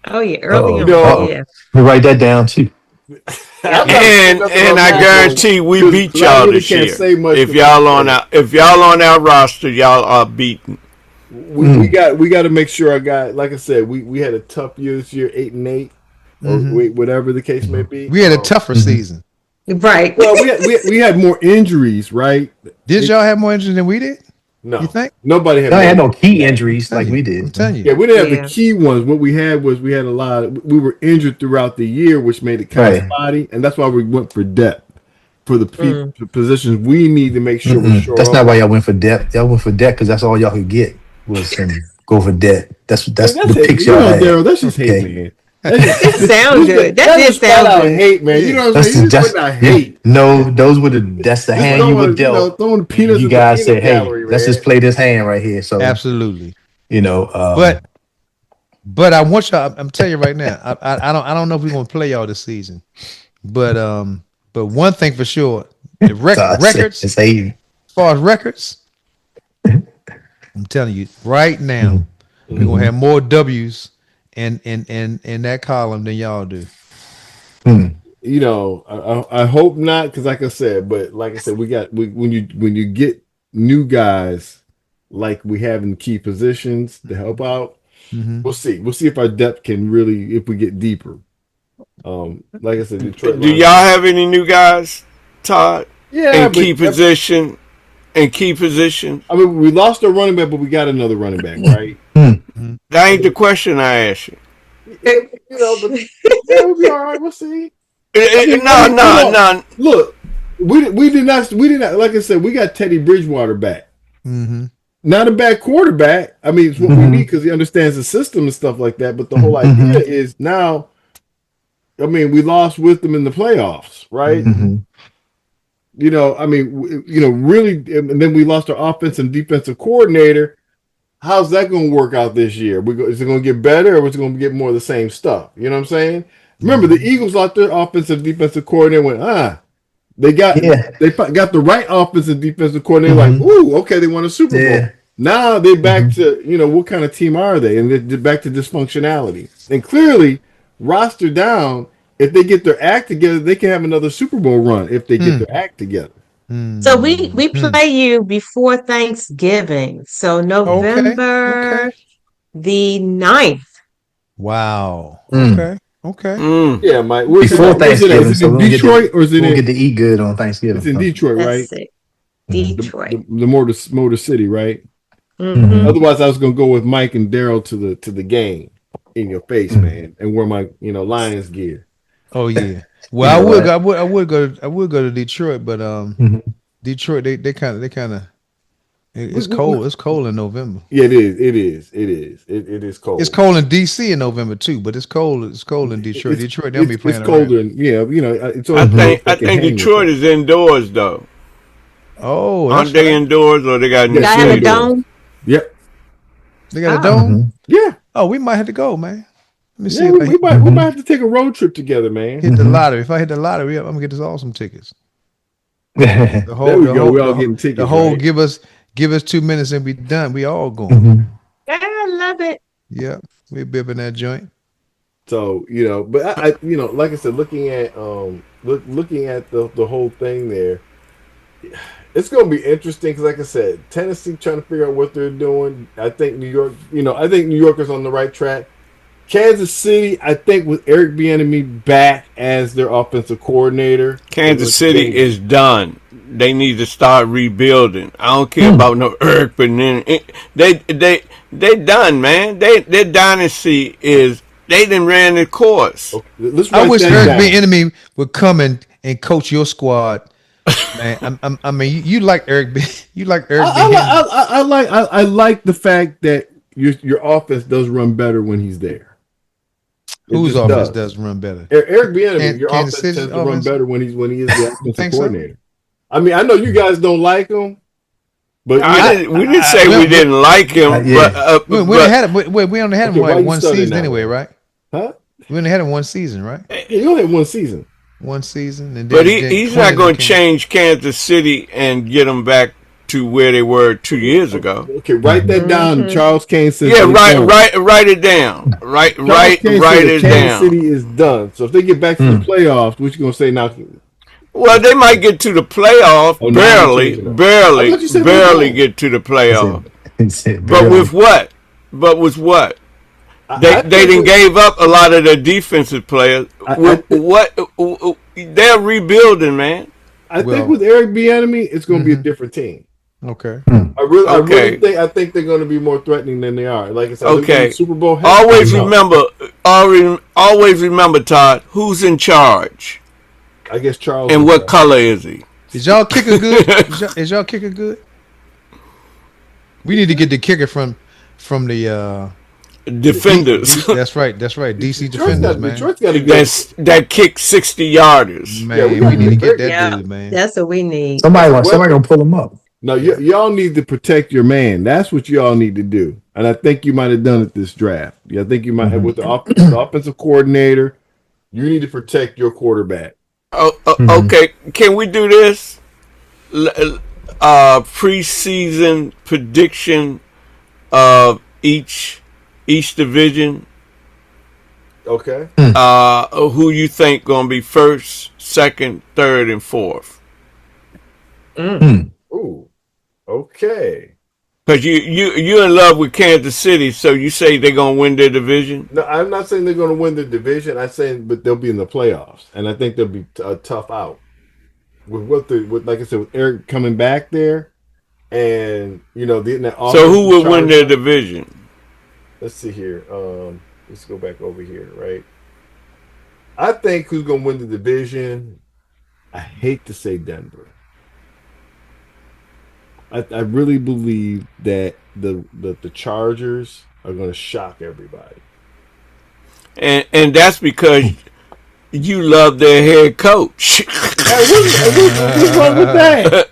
Oh yeah, early on. Yeah. We write that down too. and I guarantee we beat y'all this year. If y'all on our roster, y'all are beaten. We got to make sure like I said, we had a tough year this year, 8-8, or whatever the case may be. We had a tougher season, right? Well, we had more injuries, right? Did y'all have more injuries than we did? No, you think nobody had no key injuries like we did. I'm telling you. Yeah, we didn't have the key ones. What we had was we had a lot. We were injured throughout the year, which made it kind of spotty, and that's why we went for depth for the positions we need to make sure we're sure. That's not why y'all went for depth. Y'all went for depth because that's all y'all could get was go for depth. That's the picks y'all had. Daryl, that's just hate, man. That sounds good. That did sound good. Hate, man. You know what I'm saying? That's hate. No, that's the hand you were dealt. Throwing peanuts. You guys said, "Hey, let's just play this hand right here." So absolutely, but I want y'all. I'm telling you right now. I don't know if we're gonna play y'all this season, but one thing for sure, the records. It's hating. As far as records, I'm telling you right now, we're gonna have more W's in that column than y'all do. I hope not, because like I said, when you get new guys like we have in key positions to help out, we'll see if our depth can really, if we get deeper. Like I said, Detroit. Do y'all have any new guys, Todd? Yeah, in key position. I mean, we lost our running back, but we got another running back, right? That ain't the question I asked you. But we'll be all right. We'll see. No. Look, we did not. Like I said, we got Teddy Bridgewater back. Not a bad quarterback. I mean, it's what we need because he understands the system and stuff like that. But the whole idea is now. I mean, we lost with them in the playoffs, right? Really, and then we lost our offensive and defensive coordinator. How's that going to work out this year? Is it going to get better, or is it going to get more of the same stuff? You know what I'm saying? Remember, the Eagles lost their offensive defensive coordinator. Went they got the right offensive defensive coordinator. Like, ooh, okay, they won a Super Bowl. Now they're back to what kind of team are they? And they're back to dysfunctionality. And clearly, roster down. If they get their act together, they can have another Super Bowl run if they get their act together. So we play you before Thanksgiving. So November the 9th. Wow. Mm. Okay. Yeah, Mike. Before Thanksgiving, Is it in Detroit or is it we'll in? get to eat good on Thanksgiving. It's in Detroit, right? That's it. Detroit. The Motor City, right? Mm-hmm. Otherwise, I was gonna go with Mike and Daryl to the game in your face, man, and wear my Lions gear. Oh yeah. Well, I would go to Detroit, but Detroit they kind of it's cold. It's cold in November. Yeah, it is. It is cold. It's cold in DC in November too, but it's cold in Detroit. Detroit they'll be playing. It's colder, it's. I think Detroit is indoors though. Oh, aren't they indoors or they got? They have a dome. Yep. They got a dome. Yeah. Oh, we might have to go, man. Let me see. Yeah, we might have to take a road trip together, man. Hit the lottery. If I hit the lottery, I'm gonna get us all some tickets. There we go. We all getting tickets. The whole right? give us 2 minutes and be done. We all going. Yeah, I love it. Yeah, we bipping that joint. So but I like I said, looking at the whole thing there, it's going to be interesting because, like I said, Tennessee trying to figure out what they're doing. I think New York, I think New York is on the right track. Kansas City, I think, with Eric Bieniemy back as their offensive coordinator, Kansas City is done. They need to start rebuilding. I don't care about no Eric Bieniemy. They done, man. Their dynasty is they done ran the course. Okay, I wish Eric Bieniemy would come and coach your squad. Man, I mean, you like Eric. You like Eric. I like the fact that your offense does run better when he's there. Whose offense does run better? Eric Bieniemy. Your Kansas offense tends to run better when he is the offensive coordinator. So? I mean, I know you guys don't like him, but we didn't say we didn't like him. But we only had him one season anyway, right? Huh? We only had him one season, right? You only had one season. One season, and but he's not going to change Kansas City and get them back to where they were 2 years ago. Okay, write that down. Charles Kane says, "Yeah, write it down. Write it down." Kansas City is done. So if they get back to the playoffs, what you gonna say now? Well, they might get to the playoff, barely get to the playoff. But with what? They didn't gave up a lot of their defensive players. They're rebuilding, man. I think with Eric Bieniemy, it's going to be a different team. Okay. I really think they're going to be more threatening than they are. Like I said, okay. Super Bowl. Always remember, Todd, who's in charge? I guess Charles. And what color is he? Is y'all kicker good? Is y'all kicker good? We need to get the kicker from the defenders. That's right. DC defenders, man. That kick 60-yarders. Man, we need to get that dude, man. That's what we need. Somebody gonna pull him up. No, y'all need to protect your man. That's what y'all need to do. And I think you might have done it this draft. Yeah, I think you might have with the offensive coordinator. You need to protect your quarterback. Okay. Can we do this? Preseason prediction of each division. Okay. Who you think gonna be first, second, third, and fourth? Ooh. Okay. Because you in love with Kansas City, so you say they're gonna win their division? No, I'm not saying they're gonna win the division. I'm saying, but they'll be in the playoffs, and I think they'll be a tough out with like I said, with Eric coming back there, and so who would win their division? Let's see here. Let's go back over here, right? I think who's going to win the division, I hate to say Denver. I really believe that the Chargers are going to shock everybody. And that's because you love their head coach. What's wrong with that?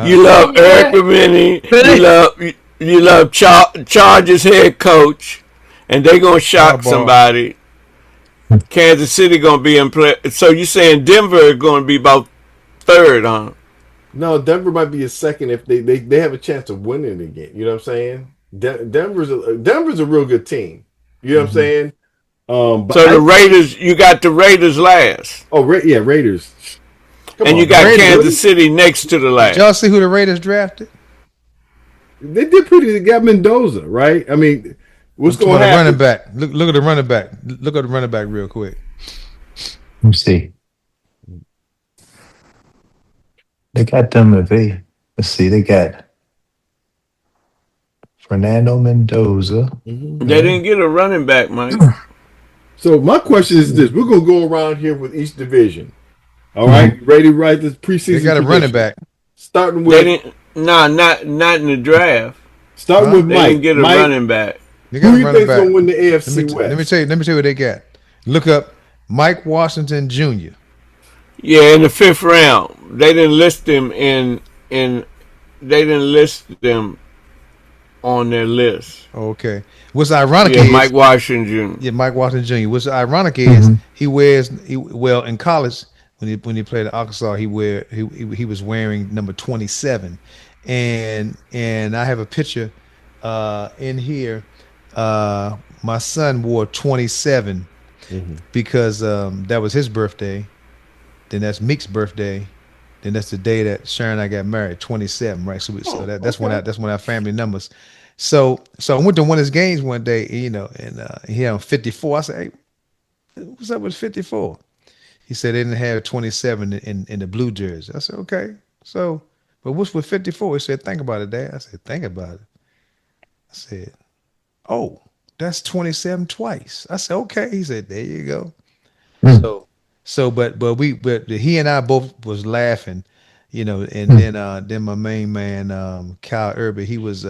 you love Eric Bieniemy. You love Chargers head coach, and they're gonna shock somebody. Kansas City gonna be in play. So you saying Denver is gonna be about third, huh? No, Denver might be a second if they have a chance of winning again. You know what I'm saying? Denver's a real good team. You know what I'm saying? But so the Raiders, you got the Raiders last. Oh, Raiders. You got Kansas City next to the last. Did y'all see who the Raiders drafted? They did pretty. They got Mendoza, right? I mean, what's going to happen? Running back. Look at the running back. Look at the running back real quick. Let me see. They got them. Let's see. They got Fernando Mendoza. They didn't get a running back, Mike. So my question is this: we're gonna go around here with each division. All right, you ready to write this preseason? They got a running back. Starting with not in the draft. Starting with They Mike. didn't get a running back. Who do you think's gonna win the AFC West? Let me tell you what they got. Look up Mike Washington Jr. Yeah, in the 5th round. They didn't list them they didn't list them on their list. Okay. What's ironic is Mike Washington Jr. Yeah, Mike Washington Jr. What's ironic is well in college when he played at Arkansas he was wearing number 27, and I have a picture in here. My son wore 27 because that was his birthday. Then that's Meek's birthday. Then that's the day that Sharon and I got married, 27, right? So that's one of our family numbers. So I went to one of his games one day, and he had 54. I said, "Hey, what's up with 54?" He said they didn't have 27 in the blue jersey. I said, "Okay, so but what's with 54?" He said, "Think about it, Dad." I said, "Think about it." I said, "Oh, that's 27 twice." I said, "Okay." He said, "There you go." But he and I both was laughing, and then my main man Kyle Irby, he was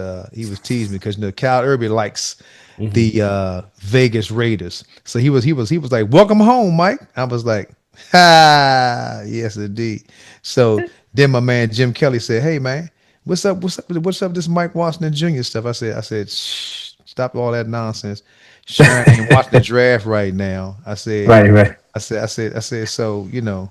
teasing me because Kyle Irby likes the Vegas Raiders. So he was like, "Welcome home, Mike." I was like, "Ha, yes indeed." So then my man Jim Kelly said, "Hey man, what's up this Mike Washington Jr. stuff?" I said, "Shh, stop all that nonsense. Sharon ain't watching the draft right now." I said, Right. I said, so I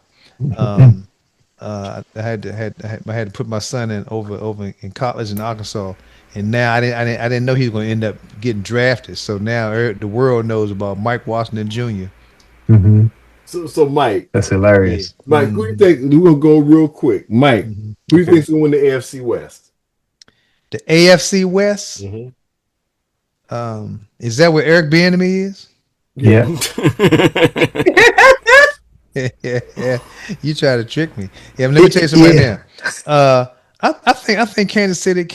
had to put my son in over in college in Arkansas, and now I didn't know he was going to end up getting drafted. So now the world knows about Mike Washington Jr. So Mike, that's hilarious. Mike, who do you think? We're gonna go real quick. Mike, who do you think's gonna win the AFC West? The AFC West. Is that where Eric Bieniemy is? Yeah. Yeah. You try to trick me. Yeah, let me tell you something right now. I think Kansas City.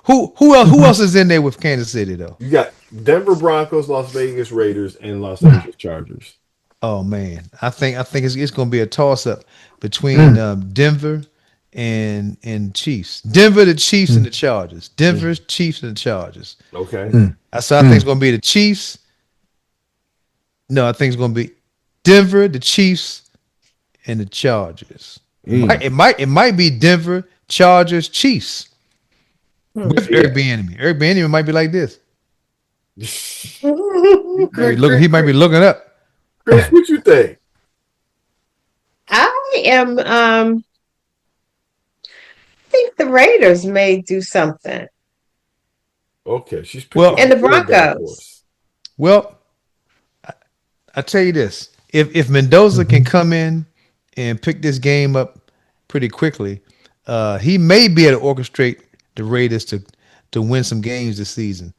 Who else is in there with Kansas City though? You got Denver Broncos, Las Vegas Raiders, and Los Angeles Chargers. Oh man, I think it's going to be a toss up between Denver and Chiefs. Denver, the Chiefs, and the Chargers. Denver, Chiefs, and the Chargers. Okay. So I think it's going to be the Chiefs. No, I think it's going to be Denver, the Chiefs, and the Chargers. It might be Denver, Chargers, Chiefs with Eric Bieniemy. Eric Bieniemy might be like this. He might be looking up. Chris, what you think? I think the Raiders may do something. Okay, she's and the Broncos. Well, I tell you this: if Mendoza can come in and pick this game up pretty quickly, he may be able to orchestrate the Raiders to win some games this season.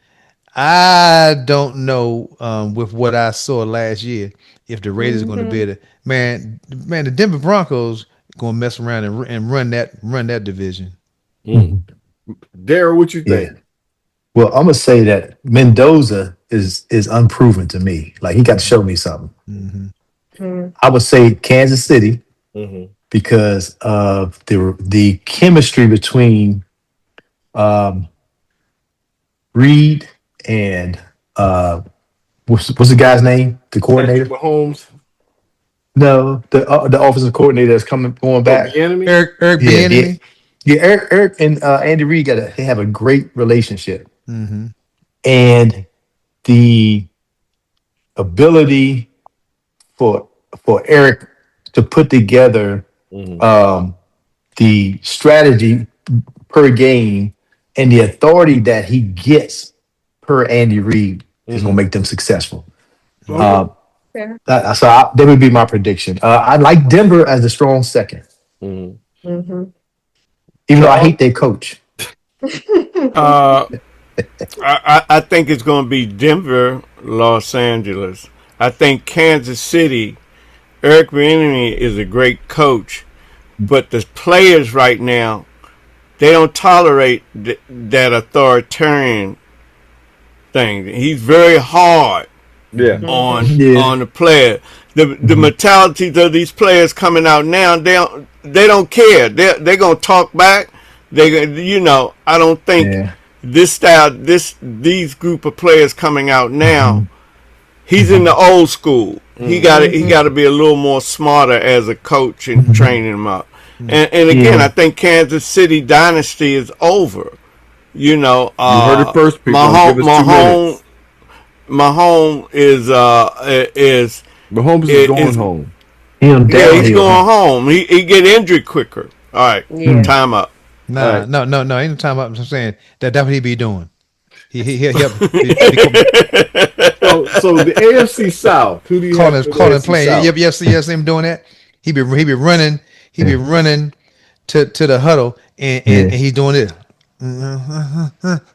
I don't know with what I saw last year if the Raiders are going to be able to. Man, the Denver Broncos going to mess around and run that division. Daryl, what you think? Yeah. Well, I'm gonna say that Mendoza is unproven to me. Like he got to show me something. I would say Kansas City because of the chemistry between Reed and what's the guy's name? The coordinator? Mahomes. No, the offensive coordinator that's going back. Eric Bieniemy. Yeah, Eric and Andy Reid they have a great relationship, and the ability for Eric to put together the strategy per game and the authority that he gets per Andy Reid is going to make them successful. So that would be my prediction. I like Denver as a strong second. Even though I hate their coach. I think it's going to be Denver, Los Angeles. I think Kansas City. Eric Bieniemy is a great coach, but the players right now, they don't tolerate that authoritarian thing. He's very hard on the player. The mentalities of these players coming out now, they don't care. They're gonna talk back. I don't think these group of players coming out now. He's in the old school. He got to be a little more smarter as a coach and training him up. And again, I think Kansas City dynasty is over. You heard it first, people. Mahomes is Mahomes is going home. He's going home. He get injured quicker. All right, time up. No, ain't no time up. I'm saying that definitely be doing. He So the AFC South. Who do you calling playing? You see him doing that. He be running. He be running to the huddle and he's doing it.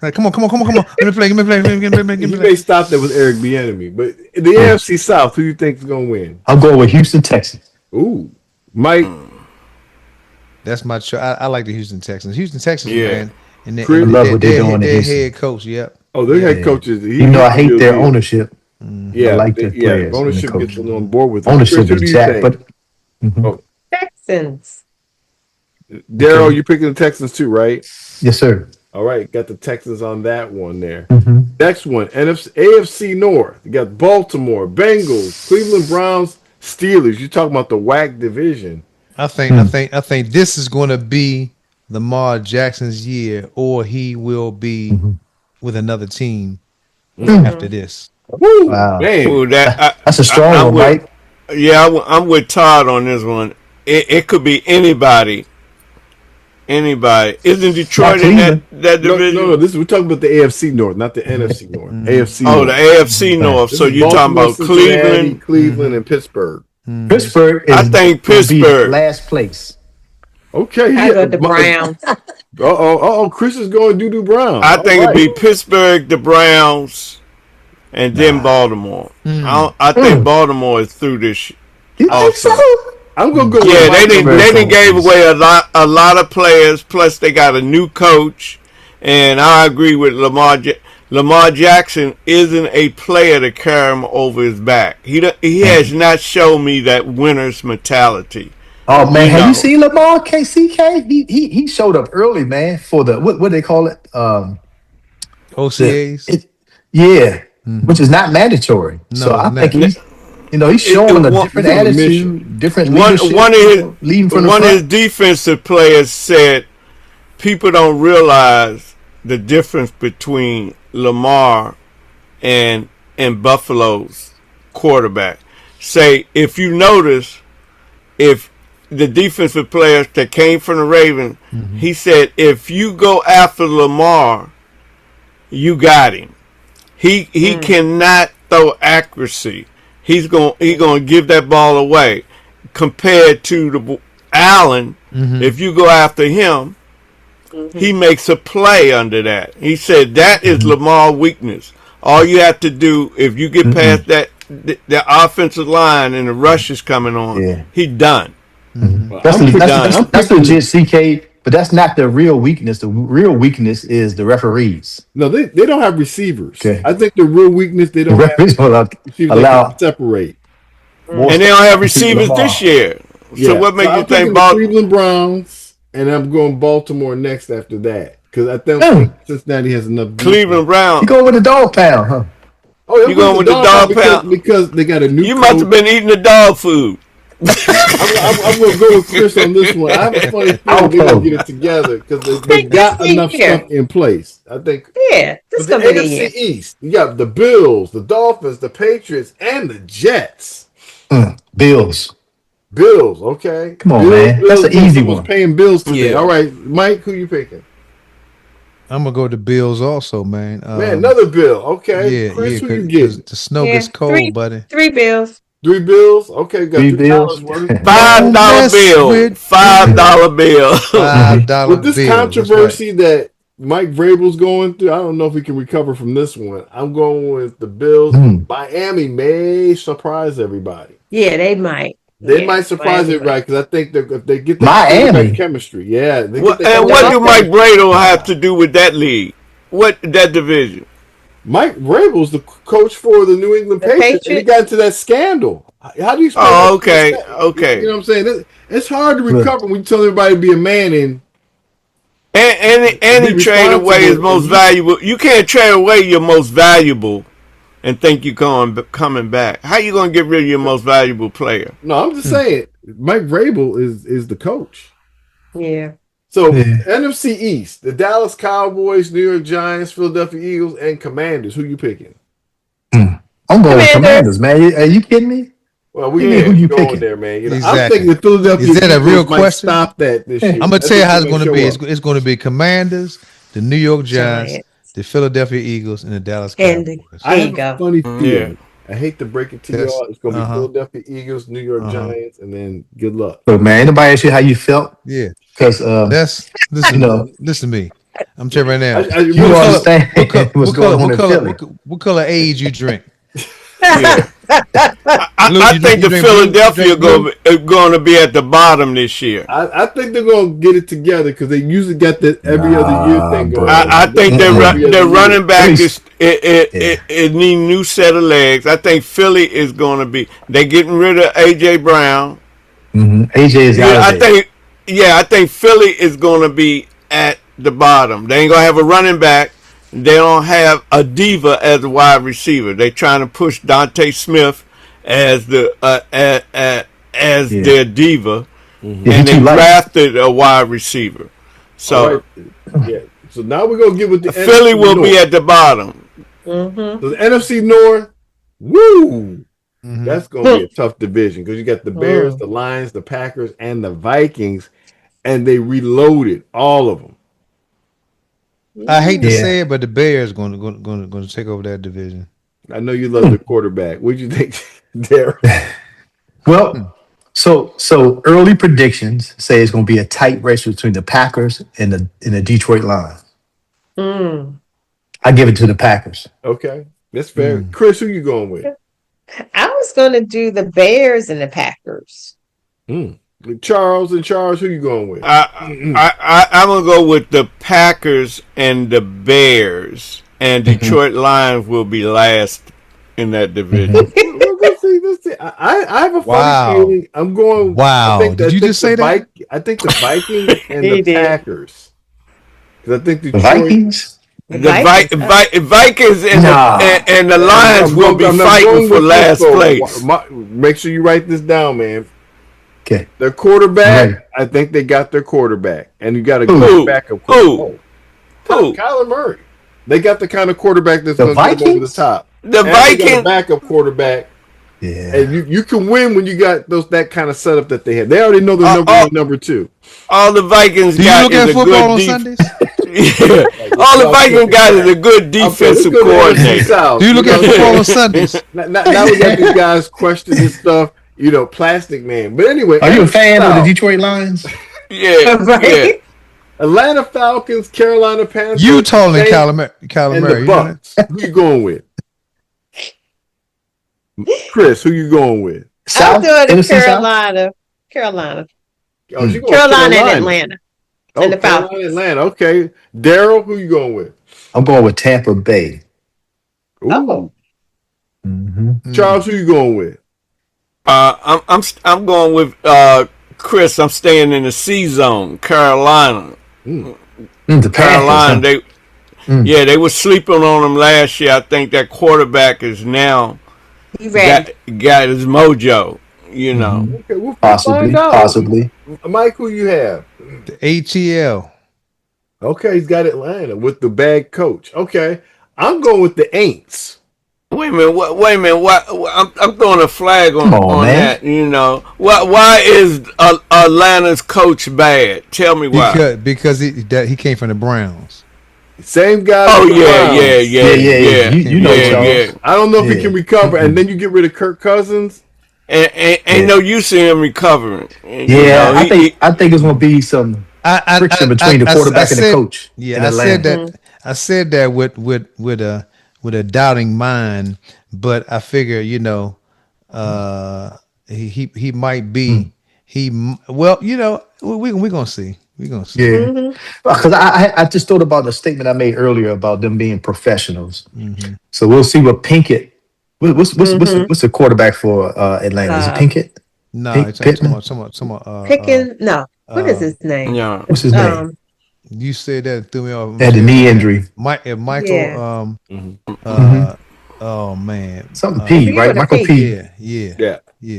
Like, come on. Let me play. You may stop that with Eric Bieniemy, but the AFC South, who do you think is going to win? I'm going with Houston Texans. Ooh, Mike. That's my choice. I like the Houston Texans. Man. And I love what they're doing. Their head coach, yep. Oh, their head coaches. I hate their ownership. Yeah, I like their players. Ownership gets on board with ownership is jacked, but Texans. Daryl, you're picking the Texans too, right? Yes, sir. All right, got the Texans on that one there. Next one, AFC North. You got Baltimore, Bengals, Cleveland Browns, Steelers. You're talking about the WAC division. I think this is going to be Lamar Jackson's year, or he will be with another team after this. Woo, wow, man. Ooh, that's a strong one, right? Yeah, I'm with Todd on this one. It could be anybody. Isn't Detroit in that division? No. We're talking about the AFC North, not the NFC North. AFC. Oh, North. the AFC North. So you're talking about Cleveland, and Pittsburgh. Pittsburgh. I think Pittsburgh last place. Okay, I go the Browns. Chris is going to Browns. I think it'd be Pittsburgh, the Browns, and then Baltimore. I think Baltimore is through this. You think so? I'm gonna go. Yeah, they didn't gave away a lot of players. Plus, they got a new coach, and I agree with Lamar. Lamar Jackson isn't a player to carry him over his back. He has not shown me that winner's mentality. Oh man, have you seen Lamar KCK? He showed up early, man, for the what do they call it? OCAs. Which is not mandatory. No, so I think he's showing a different attitude, different leadership. One of his defensive players said, "People don't realize the difference between Lamar and Buffalo's quarterback." Say, if you notice, if the defensive players that came from the Ravens, he said, if you go after Lamar, you got him. He cannot throw accuracy. He's gonna give that ball away. Compared to the Allen, if you go after him, he makes a play under that. He said that is Lamar's weakness. All you have to do, if you get past that, the offensive line and the rush is coming on, he done. That's legit, CK. But that's not the real weakness. The real weakness is the referees. No, they don't have receivers. Okay. I think the real weakness, they don't have receivers allow separate. And they don't have receivers this year. So what makes you think about Cleveland Browns? And I'm going Baltimore next after that, because I think Cincinnati has enough. Cleveland Browns. You going with the dog pound, huh? Oh, you going with the dog pound because they got a new. You must have been eating the dog food. I'm going to go with Chris on this one. I have a funny feeling they're going to get it together because they got enough stuff in place. I think. Yeah, this the AFC East. You got the Bills, the Dolphins, the Patriots, and the Jets. Bills. Okay. Come on, man. That's an easy one. Paying bills today. Yeah. All right, Mike, who you picking? I'm gonna go to Bills also, man. Another Bill. Okay. Yeah, Chris, who you getting? The snow gets cold, buddy. 3 Bills. 3 bills. Okay, got $3 bills. $5 bill. $5 bill. $5 With this controversy that Mike Vrabel's going through. I don't know if he can recover from this one. I'm going with the Bills. Miami may surprise everybody. Yeah, they might. They might surprise everybody because I think if they get the Miami chemistry. Yeah. And what do Mike Vrabel have to do with that league? That division? Mike Vrabel's the coach for the New England Patriots. And he got into that scandal. How do you? Okay. You know what I'm saying? It's hard to recover when you tell everybody to be a man and he trade away his most valuable. You can't trade away your most valuable and think you're coming back. How you gonna get rid of your most valuable player? No, I'm just saying Mike Vrabel is the coach. Yeah. So NFC East, the Dallas Cowboys, New York Giants, Philadelphia Eagles, and Commanders. Who you picking? I'm going with Commanders, man. Are you kidding me? Well, who you picking there, man? Exactly. I'm thinking the Philadelphia Eagles. Is that a real might question? Stop that this year. I'm gonna tell you how it's going to be. It's going to be Commanders, the New York Giants, the Philadelphia Eagles, and the Dallas Cowboys. I have a funny feeling. I hate to break it to y'all. It's going to be Philadelphia Eagles, New York Giants, and then good luck. Look, man, anybody ask you how you felt? Yeah, because listen to me. I'm telling you right now. You understand what's going on in Philly. What color age you drink? I think the Philadelphia going to be at the bottom this year. I think they're going to get it together because they usually got that every other year thing going. I think their running back it need a new set of legs. I think Philly is going to be. They're getting rid of AJ Brown. AJ is out. I think Philly is going to be at the bottom. They ain't going to have a running back. They don't have a diva as a wide receiver. They trying to push Dante Smith as the their diva, and they drafted a wide receiver. So So now we're gonna get with the Philly will be at the bottom. So the NFC North, that's gonna be a tough division because you got the Bears, the Lions, the Packers, and the Vikings, and they reloaded all of them. I hate to say it, but the Bears going to take over that division. I know you love the quarterback. What'd you think, Daryl? Well, so early predictions say it's going to be a tight race between the Packers and the Detroit Lions. I give it to the Packers. Okay, that's fair. Chris, who you going with? I was going to do the Bears and the Packers. Charles, who you going with? I'm gonna go with the Packers and the Bears, and Detroit Lions will be last in that division. Let's see. I have a funny feeling. I'm going. Wow! Did you just say that? I think the Vikings and the Packers. Because I think the Vikings. The Vikings and the Lions will be fighting for last place. Make sure you write this down, man. Okay. Their quarterback, I think they got their quarterback. And you got a good backup quarterback. Kyler Murray. They got the kind of quarterback that's going to get over the top. The Vikings backup quarterback. Yeah. And you can win when you got that kind of setup that they had. They already know they're number one, number two. All the Vikings got is a good defense. All the Vikings got is a good defensive coordinator. Do you look at football on Sundays? Now we got these guys questioning this stuff. Plastic man. But anyway, are you a fan of the Detroit Lions? Yeah. Atlanta Falcons, Carolina Panthers. You told me Kyler and Murray. The Bucks. Who you going with? Chris, who you going with? I'm doing Carolina. Carolina. Oh, you going Carolina and Atlanta. And the Falcons. Carolina and Atlanta. Okay. Daryl, who you going with? I'm going with Tampa Bay. Ooh. Charles, who you going with? I'm going with Chris. I'm staying in the C zone, Carolina. The Carolina, they were sleeping on them last year. I think that quarterback is now got his mojo. Okay, we'll possibly. Mike, who you have? The ATL. Okay, he's got Atlanta with the bad coach. Okay, I'm going with the Aints. Wait a minute. What? I'm throwing a flag on that. Why is Atlanta's coach bad? Tell me why. Because he came from the Browns. Same guy. Oh yeah. You know, Charles. I don't know if he can recover, and then you get rid of Kirk Cousins. Ain't no use in him recovering. I think it's gonna be some friction between the quarterback and the coach. Yeah, I said that. I said that with a doubting mind, but I figure, he might be. We're gonna see. We're gonna see. Yeah, because I just thought about the statement I made earlier about them being professionals. So we'll see what Pinkett. What's the quarterback for Atlanta? Is it Pinkett? No, it's Pittman? Picking, no. What is his name? Yeah. What's his name? You said that threw me off. Had the knee injury. Michael. Yeah. Oh man, Something P, right? Michael P. Yeah.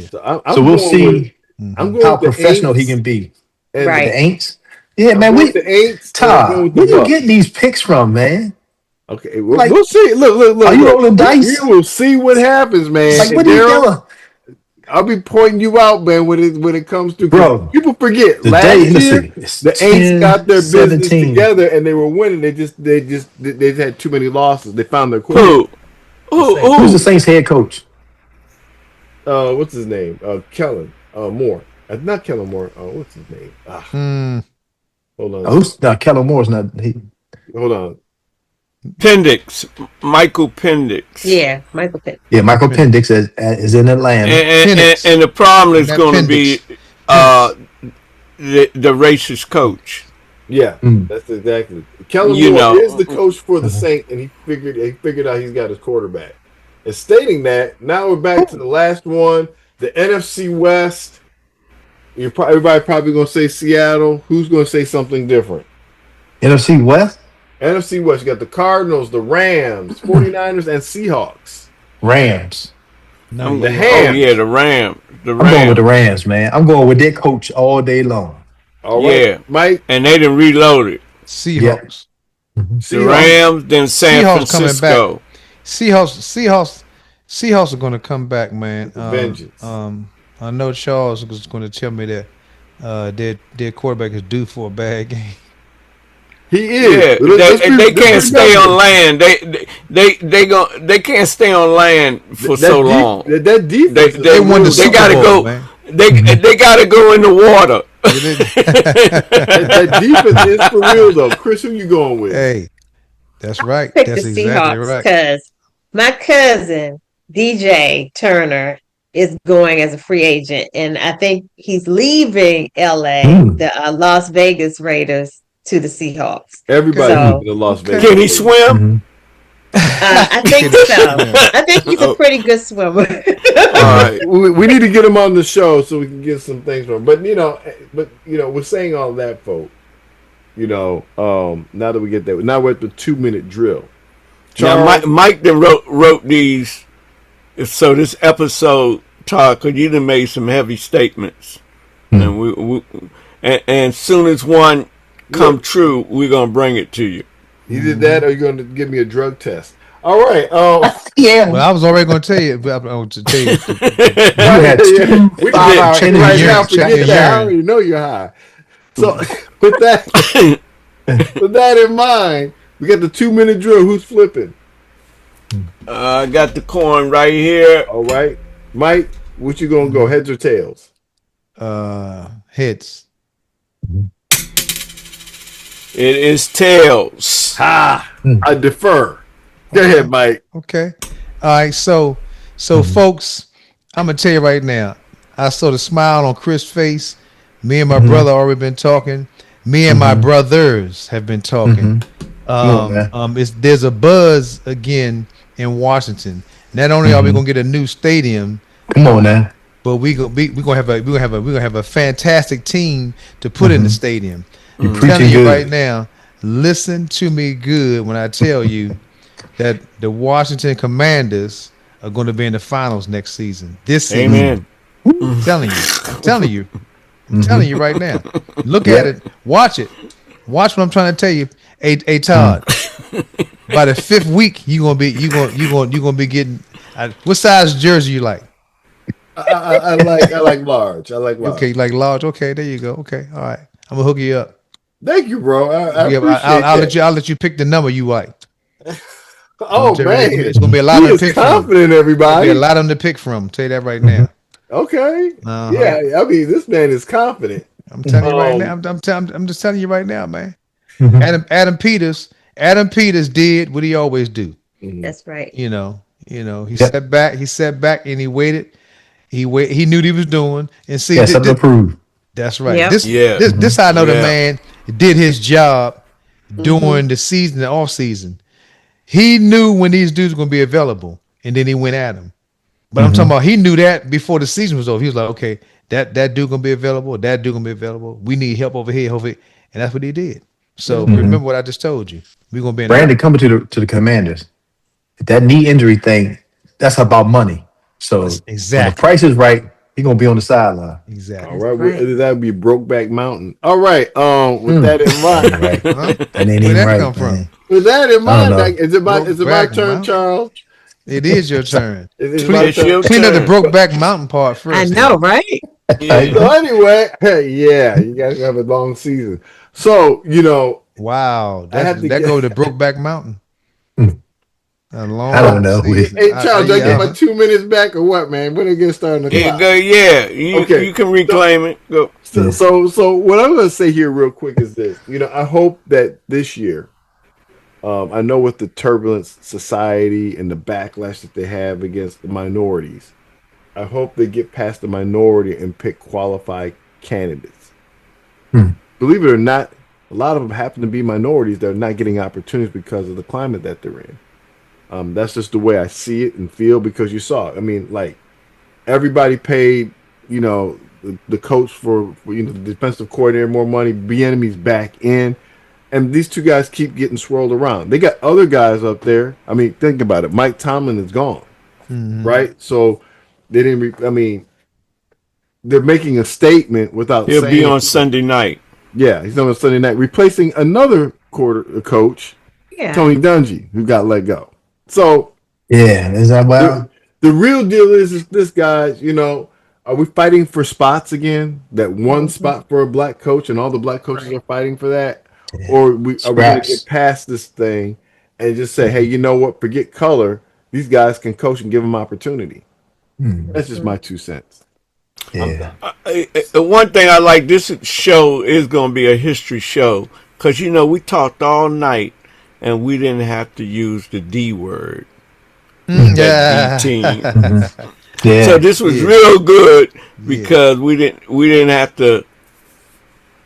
So we'll see I'm going how with the professional he Aints can be. and Right. The Aints. Yeah, man. the Aints. Todd, where you getting these picks from, man? Okay, we'll, Like, we'll see. Look. Are you rolling dice? We will see what happens, man. Like, what are you Daryl, doing? I'll be pointing you out, man, when it comes to Bro, people forget the last day- year listen, it's the Aints 10, got their business 17. together and they were winning. They just had too many losses. They found their quarterback. Who's the Saints head coach? What's his name? Kellen Moore. Not Kellen Moore. What's his name? Hold on. Kellen Moore's not. Hold on. Pendix, Michael Pendix. Yeah, Michael Pitt. Yeah, Michael Pendix is in Atlanta. And the problem is That going to be the racist coach. Yeah, that's exactly. Kellen Moore is the coach for the Saints, and he figured out he's got his quarterback. And stating that, now we're back to the last one, the NFC West. Everybody probably going to say Seattle. Who's going to say something different? NFC West? NFC West, you got the Cardinals, the Rams, 49ers, and Seahawks. Rams. The Oh Hams. yeah, the Rams. I'm going with the Rams, man. I'm going with their coach all day long. All right, Yeah, Mike. and they done reloaded. Seahawks. The Rams, then San Francisco. Seahawks are going to come back, man. Vengeance. I know Charles was going to tell me that their quarterback is due for a bad game. He is. Yeah, they can't stay on land. They can't stay on land for so long. That defense. They won the they Super gotta Bowl, go. man. They gotta go in the water. that defense is for real though. Chris, who you going with? Hey, that's right. Pick That's the exactly Seahawks right. because my cousin DJ Turner is going as a free agent, and I think he's leaving LA, the Las Vegas Raiders, to the Seahawks. Everybody So- in the Las Vegas. Can he swim? I think so. I think he's a pretty good swimmer. All right, we need to get him on the show so we can get some things from him. But we're saying all that, folks. Now that we get that, now we're at the 2-minute drill. Now, Mike then wrote these. So this episode, Todd, because you done made some heavy statements, and and soon as one come true, we're gonna bring it to you. You did that, or are you going to give me a drug test? All right. Yeah. Well, I was already going to tell you. But I want to tell you. You had 2 We 5-hour can right interviews. now forget Check that. I your already know you're high. So with that in mind, we got the 2-minute drill. Who's flipping? I got the coin right here. All right, Mike. What you gonna go? Heads or tails? Heads. It is tails. I defer. Go ahead, Mike. Okay. All right. So folks, I'm gonna tell you right now. I saw the smile on Chris' face. Me and my brother already been talking. Me and my brothers have been talking. There's a buzz again in Washington. Not only are we gonna get a new stadium, Come on now. but we're gonna have a fantastic team to put in the stadium. I'm telling preaching you good. right now, listen to me good when I tell you that the Washington Commanders are going to be in the finals next season. This season. Amen. I'm telling you right now. Look at it. Watch it. Watch what I'm trying to tell you. Hey Todd. By the 5th week, you're gonna be getting. What size jersey you like? I like large. I like large. Okay, like large. Okay, there you go. Okay, all right. I'm gonna hook you up. Thank you, bro. I Yeah, appreciate I'll let you pick the number you like. Oh man, It's gonna be a lot he of is pick from. confident. There'll Everybody. be a lot of them to pick from. Tell you that right now. Okay. Uh-huh. Yeah. I mean, this man is confident. I'm telling you right now. I'm just telling you right now, man. Mhm. Adam Peters did what he always do. That's right. He Yep. sat back and he waited. He knew what he was doing. And see, Yeah, something to prove. that's right. Yep. Yeah. This how I know the Yeah. man did his job during the season, the off season. He knew when these dudes were gonna be available, and then he went at them. But I'm talking about he knew that before the season was over. He was like, okay, that dude gonna be available, that dude gonna be available. We need help over here, and that's what he did. So remember what I just told you. We're gonna be in Brandon coming to the Commanders. That knee injury thing, that's about money. So when the price is right, he's gonna be on the sideline. Exactly. All right, right. that would be Brokeback Mountain. All right, with that in mind, Right. Huh? That ain't Where even that right, come from? man. with that in I don't mind, know. like, is it my Brokeback turn, Mountain. Charles? It is your turn. It's Clean, my It's your turn. clean up the turn. Brokeback Mountain part first. I know, right? Yeah. So anyway, yeah, you guys have a long season. So Wow, I have to that get- go to Brokeback Mountain. A long I don't know. season. Hey, Charles, do I get yeah. my 2 minutes back or what, man? When it get started on the Yeah, clock? go. Yeah, you can reclaim it. Go. So what I'm going to say here real quick is this. I hope that this year, I know with the turbulent society and the backlash that they have against the minorities, I hope they get past the minority and pick qualified candidates. Believe it or not, a lot of them happen to be minorities that are not getting opportunities because of the climate that they're in. That's just the way I see it and feel, because you saw it. I mean, like, everybody paid, the coach for the defensive coordinator more money. Bieniemy's back in, and these two guys keep getting swirled around. They got other guys up there. I mean, think about it. Mike Tomlin is gone, right? So they didn't. I mean, they're making a statement without He'll saying. be on Sunday night. Yeah, he's on Sunday night, replacing another coach, Yeah. Tony Dungy, who got let go. So Yeah, is that wild? the real deal is this, guys. Are we fighting for spots again? That one spot for a black coach, and all the black coaches are fighting for that, or are we going to get past this thing and just say, hey, you know what? Forget color. These guys can coach and give them opportunity. That's just my 2 cents. Yeah. One thing I like, this show is going to be a history show, because we talked all night and we didn't have to use the D word. Yeah. D team. Yeah. So this was real good because we didn't have to.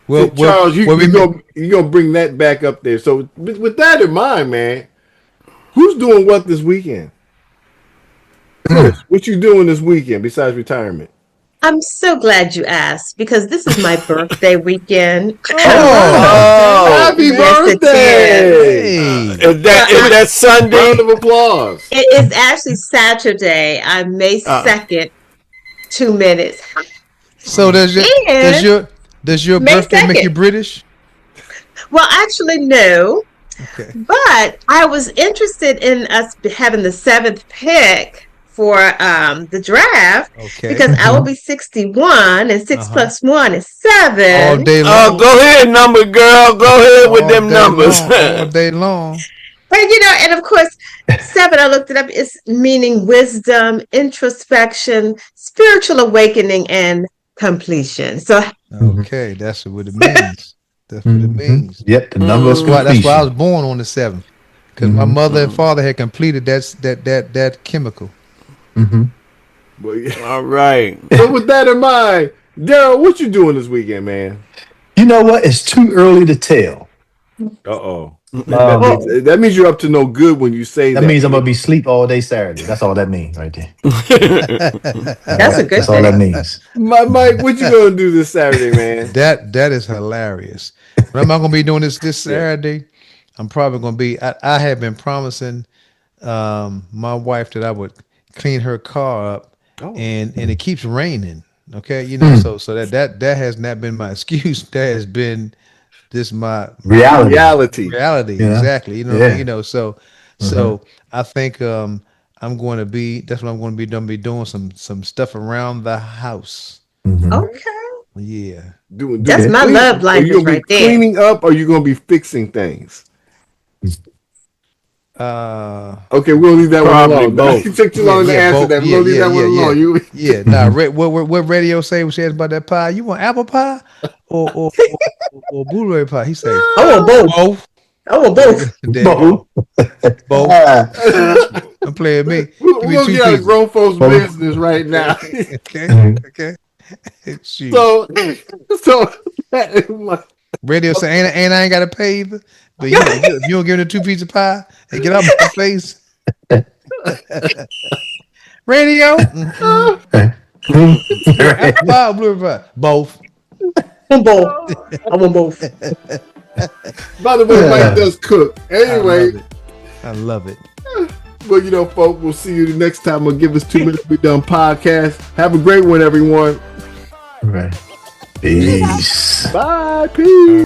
Well, Charles, you're gonna bring that back up there. So with that in mind, man, who's doing what this weekend? Chris, what you doing this weekend besides retirement? I'm so glad you asked, because this is my birthday weekend. Oh, Happy Yes, it birthday! is that Sunday? Round of applause. It is actually Saturday, on May 2nd, 2 minutes. So does your May birthday make 2nd. you British? Well, actually, no. Okay. But I was interested in us having the 7th pick for the draft, Okay. because I will be 61, and 6 plus 1 is 7. All day long. Oh, go ahead, number girl. Go ahead with them numbers. All day long. But and of course, 7, I looked it up, is meaning wisdom, introspection, spiritual awakening, and completion. So Okay, that's what it means. That's what it means. Yep, the number of That's why I was completion. born on the 7th, because my mother and father had completed that chemical. Well, yeah. All right. So with that in mind, Daryl, what you doing this weekend, man? You know what? It's too early to tell. Uh-oh. That means you're up to no good when you say that. That means I'm gonna be asleep all day Saturday. That's all that means right there. that's a good That's all that thing. means. Mike, what you gonna do this Saturday, man? That is hilarious. What am I going to be doing this Saturday? I'm probably going to be. I have been promising my wife that I would clean her car up, and it keeps raining. Okay, so that has not been my excuse. That has been this my Reality. Yeah. Exactly. Yeah. So I think I'm going to be. That's what I'm going to be doing some stuff around the house. Okay. Yeah. That's my love language. Are you gonna be right there. cleaning up, or are you gonna be fixing things? Okay, we'll leave that Probably one alone. both. It took too long to answer that. We'll leave that one alone. Yeah. Nah, what radio say? What she asked about that pie? You want apple pie or blueberry pie. He said, I want both. I want both. Both. I'm playing me. We're gonna get out of grown folks' business right now. Okay. So Radio say, and I ain't got to pay either. But if you don't give me the 2 pieces of pie and get out of my face. Radio. Apple pie or blueberry pie? Both. I want both. By the way, Mike does cook. Anyway. I love it. Well, you know, folks, we'll see you the next time. We'll give us 2 minutes to be done podcast. Have a great one, everyone. All right. Peace. Bye. Peace.